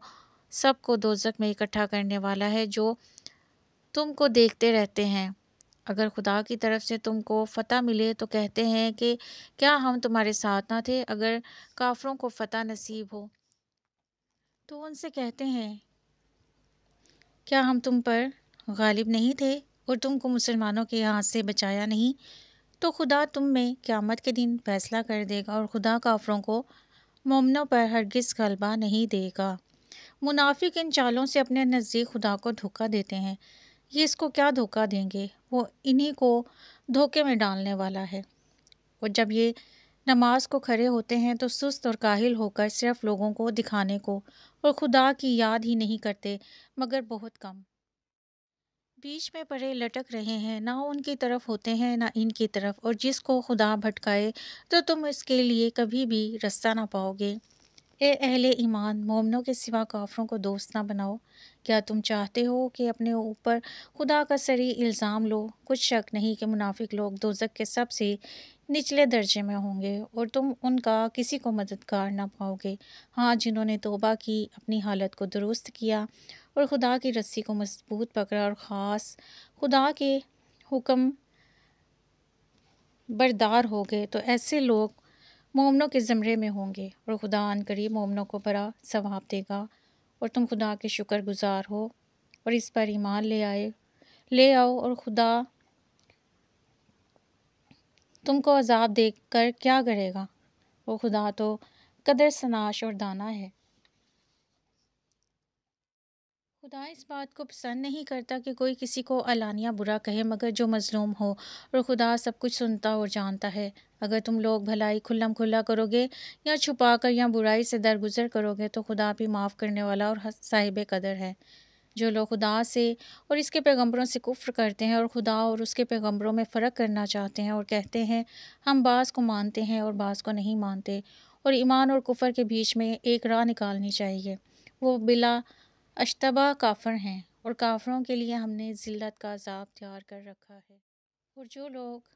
سب کو دوزخ میں اکٹھا کرنے والا ہے جو تم کو دیکھتے رہتے ہیں۔ اگر خدا کی طرف سے تم کو فتح ملے تو کہتے ہیں کہ کیا ہم تمہارے ساتھ نہ تھے؟ اگر کافروں کو فتح نصیب ہو تو ان سے کہتے ہیں کیا ہم تم پر غالب نہیں تھے اور تم کو مسلمانوں کے ہاتھ سے بچایا نہیں؟ تو خدا تم میں قیامت کے دن فیصلہ کر دے گا، اور خدا کافروں کو مومنوں پر ہرگز غلبہ نہیں دے گا۔ منافق ان چالوں سے اپنے نزدیک خدا کو دھوکہ دیتے ہیں۔ یہ اس کو کیا دھوکہ دیں گے، وہ انہی کو دھوکے میں ڈالنے والا ہے۔ اور جب یہ نماز کو کھڑے ہوتے ہیں تو سست اور کاہل ہو کر صرف لوگوں کو دکھانے کو اور خدا کی یاد ہی نہیں کرتے، مگر بہت کم۔ بیچ میں پڑے لٹک رہے ہیں، نہ ان کی طرف ہوتے ہیں نہ ان کی طرف، اور جس کو خدا بھٹکائے تو تم اس کے لیے کبھی بھی رستہ نہ پاؤ گے۔ اے اہل ایمان، مومنوں کے سوا کافروں کو دوست نہ بناؤ۔ کیا تم چاہتے ہو کہ اپنے اوپر خدا کا صریح الزام لو؟ کچھ شک نہیں کہ منافق لوگ دوزخ کے سب سے نچلے درجے میں ہوں گے، اور تم ان کا کسی کو مددگار نہ پاؤ گے۔ ہاں، جنہوں نے توبہ کی، اپنی حالت کو درست کیا اور خدا کی رسی کو مضبوط پکڑا اور خاص خدا کے حکم بردار ہو گئے، تو ایسے لوگ مومنوں کے زمرے میں ہوں گے، اور خدا عنقریب مومنوں کو بڑا ثواب دے گا۔ اور تم خدا کے شکر گزار ہو اور اس پر ایمان لے آؤ، اور خدا تم کو عذاب دے کر کیا کرے گا؟ وہ خدا تو قدر سناش اور دانا ہے۔ خدا اس بات کو پسند نہیں کرتا کہ کوئی کسی کو علانیہ برا کہے مگر جو مظلوم ہو، اور خدا سب کچھ سنتا اور جانتا ہے۔ اگر تم لوگ بھلائی کھلم کھلا کرو گے یا چھپا کر یا برائی سے درگزر کرو گے تو خدا بھی معاف کرنے والا اور صاحب قدر ہے۔ جو لوگ خدا سے اور اس کے پیغمبروں سے کفر کرتے ہیں اور خدا اور اس کے پیغمبروں میں فرق کرنا چاہتے ہیں اور کہتے ہیں ہم بعض کو مانتے ہیں اور بعض کو نہیں مانتے، اور ایمان اور کفر کے بیچ میں ایک راہ نکالنی چاہیے، وہ بلا اشتباہ کافر ہیں، اور کافروں کے لیے ہم نے ذلت کا عذاب تیار کر رکھا ہے۔ اور جو لوگ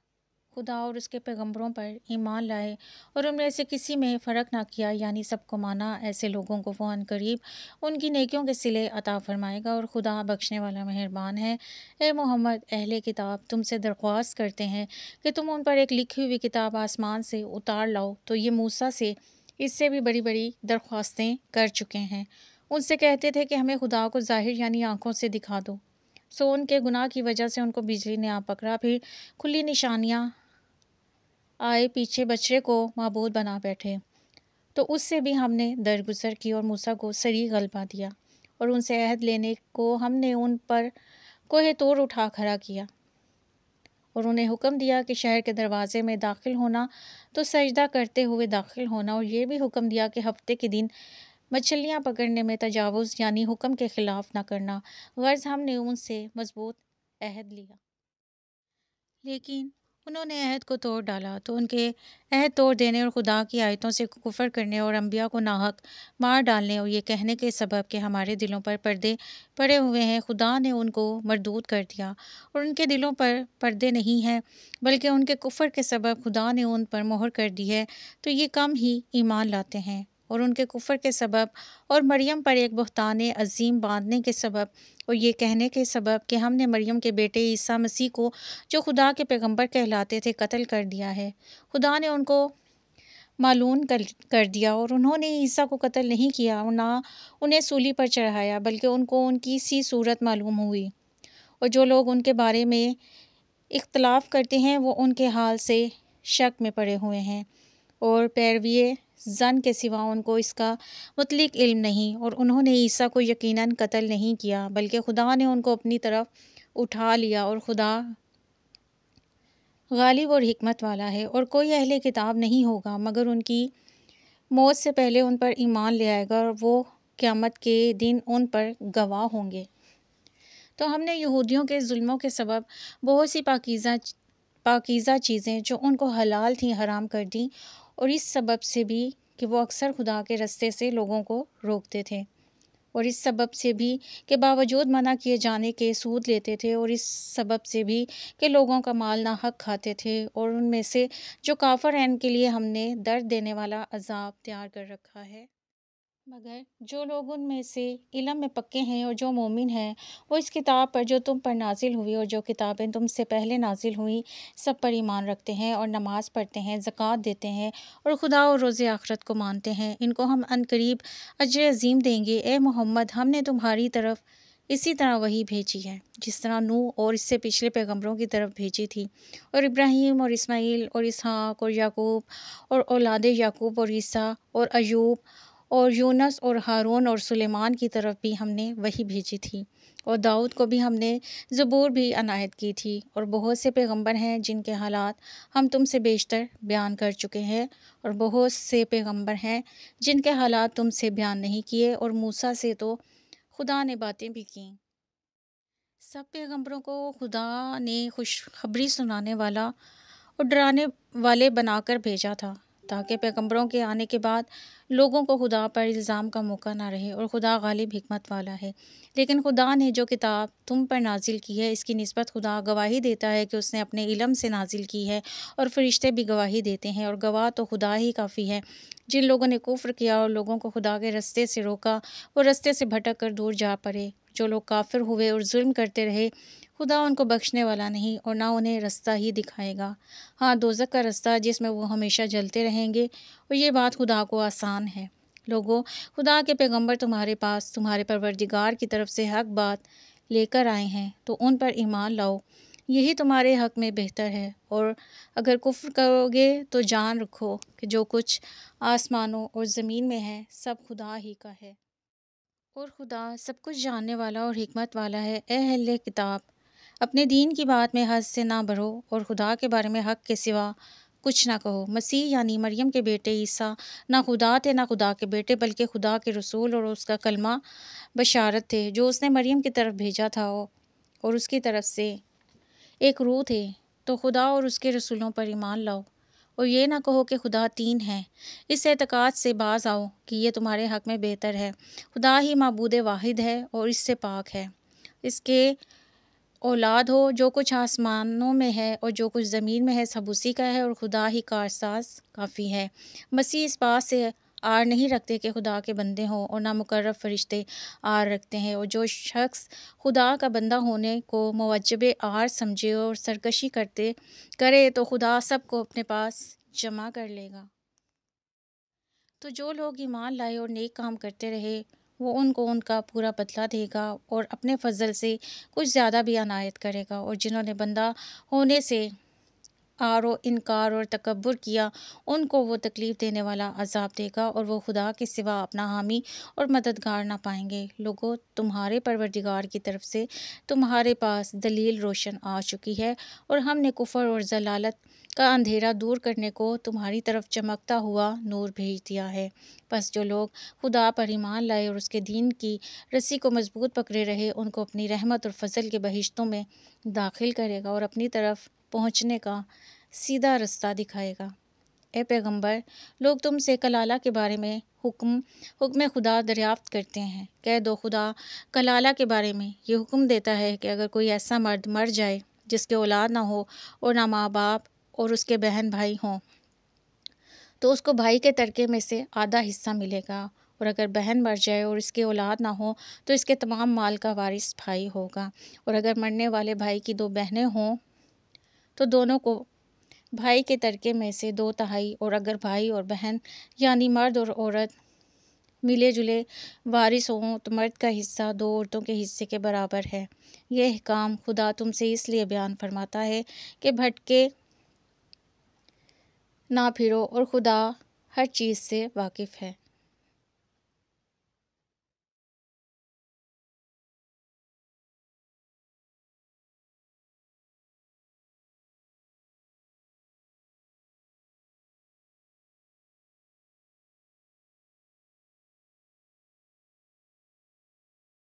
خدا اور اس کے پیغمبروں پر ایمان لائے اور ان میں سے کسی میں فرق نہ کیا، یعنی سب کو مانا، ایسے لوگوں کو وہ عنقریب ان کی نیکیوں کے صلے عطا فرمائے گا، اور خدا بخشنے والا مہربان ہے۔ اے محمد، اہل کتاب تم سے درخواست کرتے ہیں کہ تم ان پر ایک لکھی ہوئی کتاب آسمان سے اتار لاؤ، تو یہ موسیٰ سے اس سے بھی بڑی بڑی درخواستیں کر چکے ہیں۔ ان سے کہتے تھے کہ ہمیں خدا کو ظاہر یعنی آنکھوں سے دکھا دو، سو ان کے گناہ کی وجہ سے ان کو بجلی نے آ پکڑا، پھر کھلی نشانیاں آئے، پیچھے بچڑے کو معبود بنا بیٹھے، تو اس سے بھی ہم نے درگزر کی اور موسیٰ کو صریح غلبہ دیا، اور ان سے عہد لینے کو ہم نے ان پر کوہ طور اٹھا کھڑا کیا، اور انہیں حکم دیا کہ شہر کے دروازے میں داخل ہونا تو سجدہ کرتے ہوئے داخل ہونا، اور یہ بھی حکم دیا کہ ہفتے کے دن مچھلیاں پکڑنے میں تجاوز یعنی حکم کے خلاف نہ کرنا، غرض ہم نے ان سے مضبوط عہد لیا، لیکن انہوں نے عہد کو توڑ ڈالا، تو ان کے عہد توڑ دینے اور خدا کی آیتوں سے کفر کرنے اور انبیاء کو ناحق مار ڈالنے اور یہ کہنے کے سبب کہ ہمارے دلوں پر پردے پڑے ہوئے ہیں، خدا نے ان کو مردود کر دیا، اور ان کے دلوں پر پردے نہیں ہیں بلکہ ان کے کفر کے سبب خدا نے ان پر مہر کر دی ہے، تو یہ کم ہی ایمان لاتے ہیں۔ اور ان کے کفر کے سبب اور مریم پر ایک بہتان عظیم باندھنے کے سبب اور یہ کہنے کے سبب کہ ہم نے مریم کے بیٹے عیسیٰ مسیح کو جو خدا کے پیغمبر کہلاتے تھے قتل کر دیا ہے، خدا نے ان کو معلون کر دیا، اور انہوں نے عیسیٰ کو قتل نہیں کیا اور نہ انہیں سولی پر چڑھایا، بلکہ ان کو ان کی سی صورت معلوم ہوئی، اور جو لوگ ان کے بارے میں اختلاف کرتے ہیں وہ ان کے حال سے شک میں پڑے ہوئے ہیں، اور پیروی ظن کے سوا ان کو اس کا مطلق علم نہیں، اور انہوں نے عیسیٰ کو یقیناً قتل نہیں کیا بلکہ خدا نے ان کو اپنی طرف اٹھا لیا، اور خدا غالب اور حکمت والا ہے۔ اور کوئی اہل کتاب نہیں ہوگا مگر ان کی موت سے پہلے ان پر ایمان لے آئے گا، اور وہ قیامت کے دن ان پر گواہ ہوں گے۔ تو ہم نے یہودیوں کے ظلموں کے سبب بہت سی پاکیزہ چیزیں جو ان کو حلال تھیں حرام کر دیں، اور اس سبب سے بھی کہ وہ اکثر خدا کے رستے سے لوگوں کو روکتے تھے، اور اس سبب سے بھی کہ باوجود منع کیے جانے کے سود لیتے تھے، اور اس سبب سے بھی کہ لوگوں کا مال ناحق کھاتے تھے، اور ان میں سے جو کافر ہیں ان کے لیے ہم نے درد دینے والا عذاب تیار کر رکھا ہے۔ مگر جو لوگ ان میں سے علم میں پکے ہیں اور جو مومن ہیں وہ اس کتاب پر جو تم پر نازل ہوئی اور جو کتابیں تم سے پہلے نازل ہوئیں سب پر ایمان رکھتے ہیں اور نماز پڑھتے ہیں، زکوٰۃ دیتے ہیں اور خدا اور روز آخرت کو مانتے ہیں، ان کو ہم عنقریب اجر عظیم دیں گے۔ اے محمد، ہم نے تمہاری طرف اسی طرح وحی بھیجی ہے جس طرح نوح اور اس سے پچھلے پیغمبروں کی طرف بھیجی تھی، اور ابراہیم اور اسماعیل اور اسحاق اور یعقوب اور اولاد یعقوب اور عیسیٰ اور ایوب اور یونس اور ہارون اور سلیمان کی طرف بھی ہم نے وحی بھیجی تھی، اور داؤد کو بھی ہم نے زبور بھی عنایت کی تھی، اور بہت سے پیغمبر ہیں جن کے حالات ہم تم سے بیشتر بیان کر چکے ہیں، اور بہت سے پیغمبر ہیں جن کے حالات تم سے بیان نہیں کیے، اور موسیٰ سے تو خدا نے باتیں بھی کیں۔ سب پیغمبروں کو خدا نے خوشخبری سنانے والا اور ڈرانے والے بنا کر بھیجا تھا، تاکہ پیغمبروں کے آنے کے بعد لوگوں کو خدا پر الزام کا موقع نہ رہے، اور خدا غالب حکمت والا ہے۔ لیکن خدا نے جو کتاب تم پر نازل کی ہے، اس کی نسبت خدا گواہی دیتا ہے کہ اس نے اپنے علم سے نازل کی ہے، اور فرشتے بھی گواہی دیتے ہیں، اور گواہ تو خدا ہی کافی ہے۔ جن لوگوں نے کفر کیا اور لوگوں کو خدا کے رستے سے روکا، وہ رستے سے بھٹک کر دور جا پڑے۔ جو لوگ کافر ہوئے اور ظلم کرتے رہے، خدا ان کو بخشنے والا نہیں، اور نہ انہیں رستہ ہی دکھائے گا، ہاں دوزخ کا رستہ جس میں وہ ہمیشہ جلتے رہیں گے، اور یہ بات خدا کو آسان ہے۔ لوگو، خدا کے پیغمبر تمہارے پاس تمہارے پروردگار کی طرف سے حق بات لے کر آئے ہیں، تو ان پر ایمان لاؤ، یہی تمہارے حق میں بہتر ہے۔ اور اگر کفر کرو گے تو جان رکھو کہ جو کچھ آسمانوں اور زمین میں ہے سب خدا ہی کا ہے، اور خدا سب کچھ جاننے والا اور حکمت والا ہے۔ اے اہل کتاب، اپنے دین کی بات میں حد سے نہ بڑھو، اور خدا کے بارے میں حق کے سوا کچھ نہ کہو۔ مسیح یعنی مریم کے بیٹے عیسیٰ نہ خدا تھے نہ خدا کے بیٹے، بلکہ خدا کے رسول اور اس کا کلمہ بشارت تھے، جو اس نے مریم کی طرف بھیجا تھا، اور اس کی طرف سے ایک روح تھے۔ تو خدا اور اس کے رسولوں پر ایمان لاؤ، اور یہ نہ کہو کہ خدا تین ہے۔ اس اعتقاد سے باز آؤ کہ یہ تمہارے حق میں بہتر ہے۔ خدا ہی معبود واحد ہے اور اس سے پاک ہے، اس کے اولاد ہو۔ جو کچھ آسمانوں میں ہے اور جو کچھ زمین میں ہے سب اسی کا ہے، اور خدا ہی کارساز کافی ہے۔ مسیح اس بات سے آر نہیں رکھتے کہ خدا کے بندے ہوں، اور نہ مقرب فرشتے آر رکھتے ہیں، اور جو شخص خدا کا بندہ ہونے کو موجب آر سمجھے اور سرکشی کرے تو خدا سب کو اپنے پاس جمع کر لے گا۔ تو جو لوگ ایمان لائے اور نیک کام کرتے رہے، وہ ان کو ان کا پورا بدلہ دے گا، اور اپنے فضل سے کچھ زیادہ بھی عنایت کرے گا۔ اور جنہوں نے بندہ ہونے سے آر و انکار اور تکبر کیا، ان کو وہ تکلیف دینے والا عذاب دے گا، اور وہ خدا کے سوا اپنا حامی اور مددگار نہ پائیں گے۔ لوگو، تمہارے پروردگار کی طرف سے تمہارے پاس دلیل روشن آ چکی ہے، اور ہم نے کفر اور ضلالت کا اندھیرا دور کرنے کو تمہاری طرف چمکتا ہوا نور بھیج دیا ہے۔ بس جو لوگ خدا پر ایمان لائے اور اس کے دین کی رسی کو مضبوط پکڑے رہے، ان کو اپنی رحمت اور فضل کے بہشتوں میں داخل کرے گا، اور اپنی طرف پہنچنے کا سیدھا رستہ دکھائے گا۔ اے پیغمبر، لوگ تم سے کلالہ کے بارے میں حکم خدا دریافت کرتے ہیں۔ کہہ دو، خدا کلالہ کے بارے میں یہ حکم دیتا ہے کہ اگر کوئی ایسا مرد مر جائے جس کے اولاد نہ ہو، اور نہ ماں باپ، اور اس کے بہن بھائی ہوں، تو اس کو بھائی کے ترکے میں سے آدھا حصہ ملے گا، اور اگر بہن مر جائے اور اس کے اولاد نہ ہو تو اس کے تمام مال کا وارث بھائی ہوگا۔ اور اگر مرنے والے بھائی کی 2 بہنیں ہوں تو دونوں کو بھائی کے ترکے میں سے 2/3، اور اگر بھائی اور بہن یعنی مرد اور عورت ملے جلے وارث ہوں تو مرد کا حصہ 2 عورتوں کے حصے کے برابر ہے۔ یہ احکام خدا تم سے اس لیے بیان فرماتا ہے کہ بھٹکے نہ پھرو، اور خدا ہر چیز سے واقف ہے۔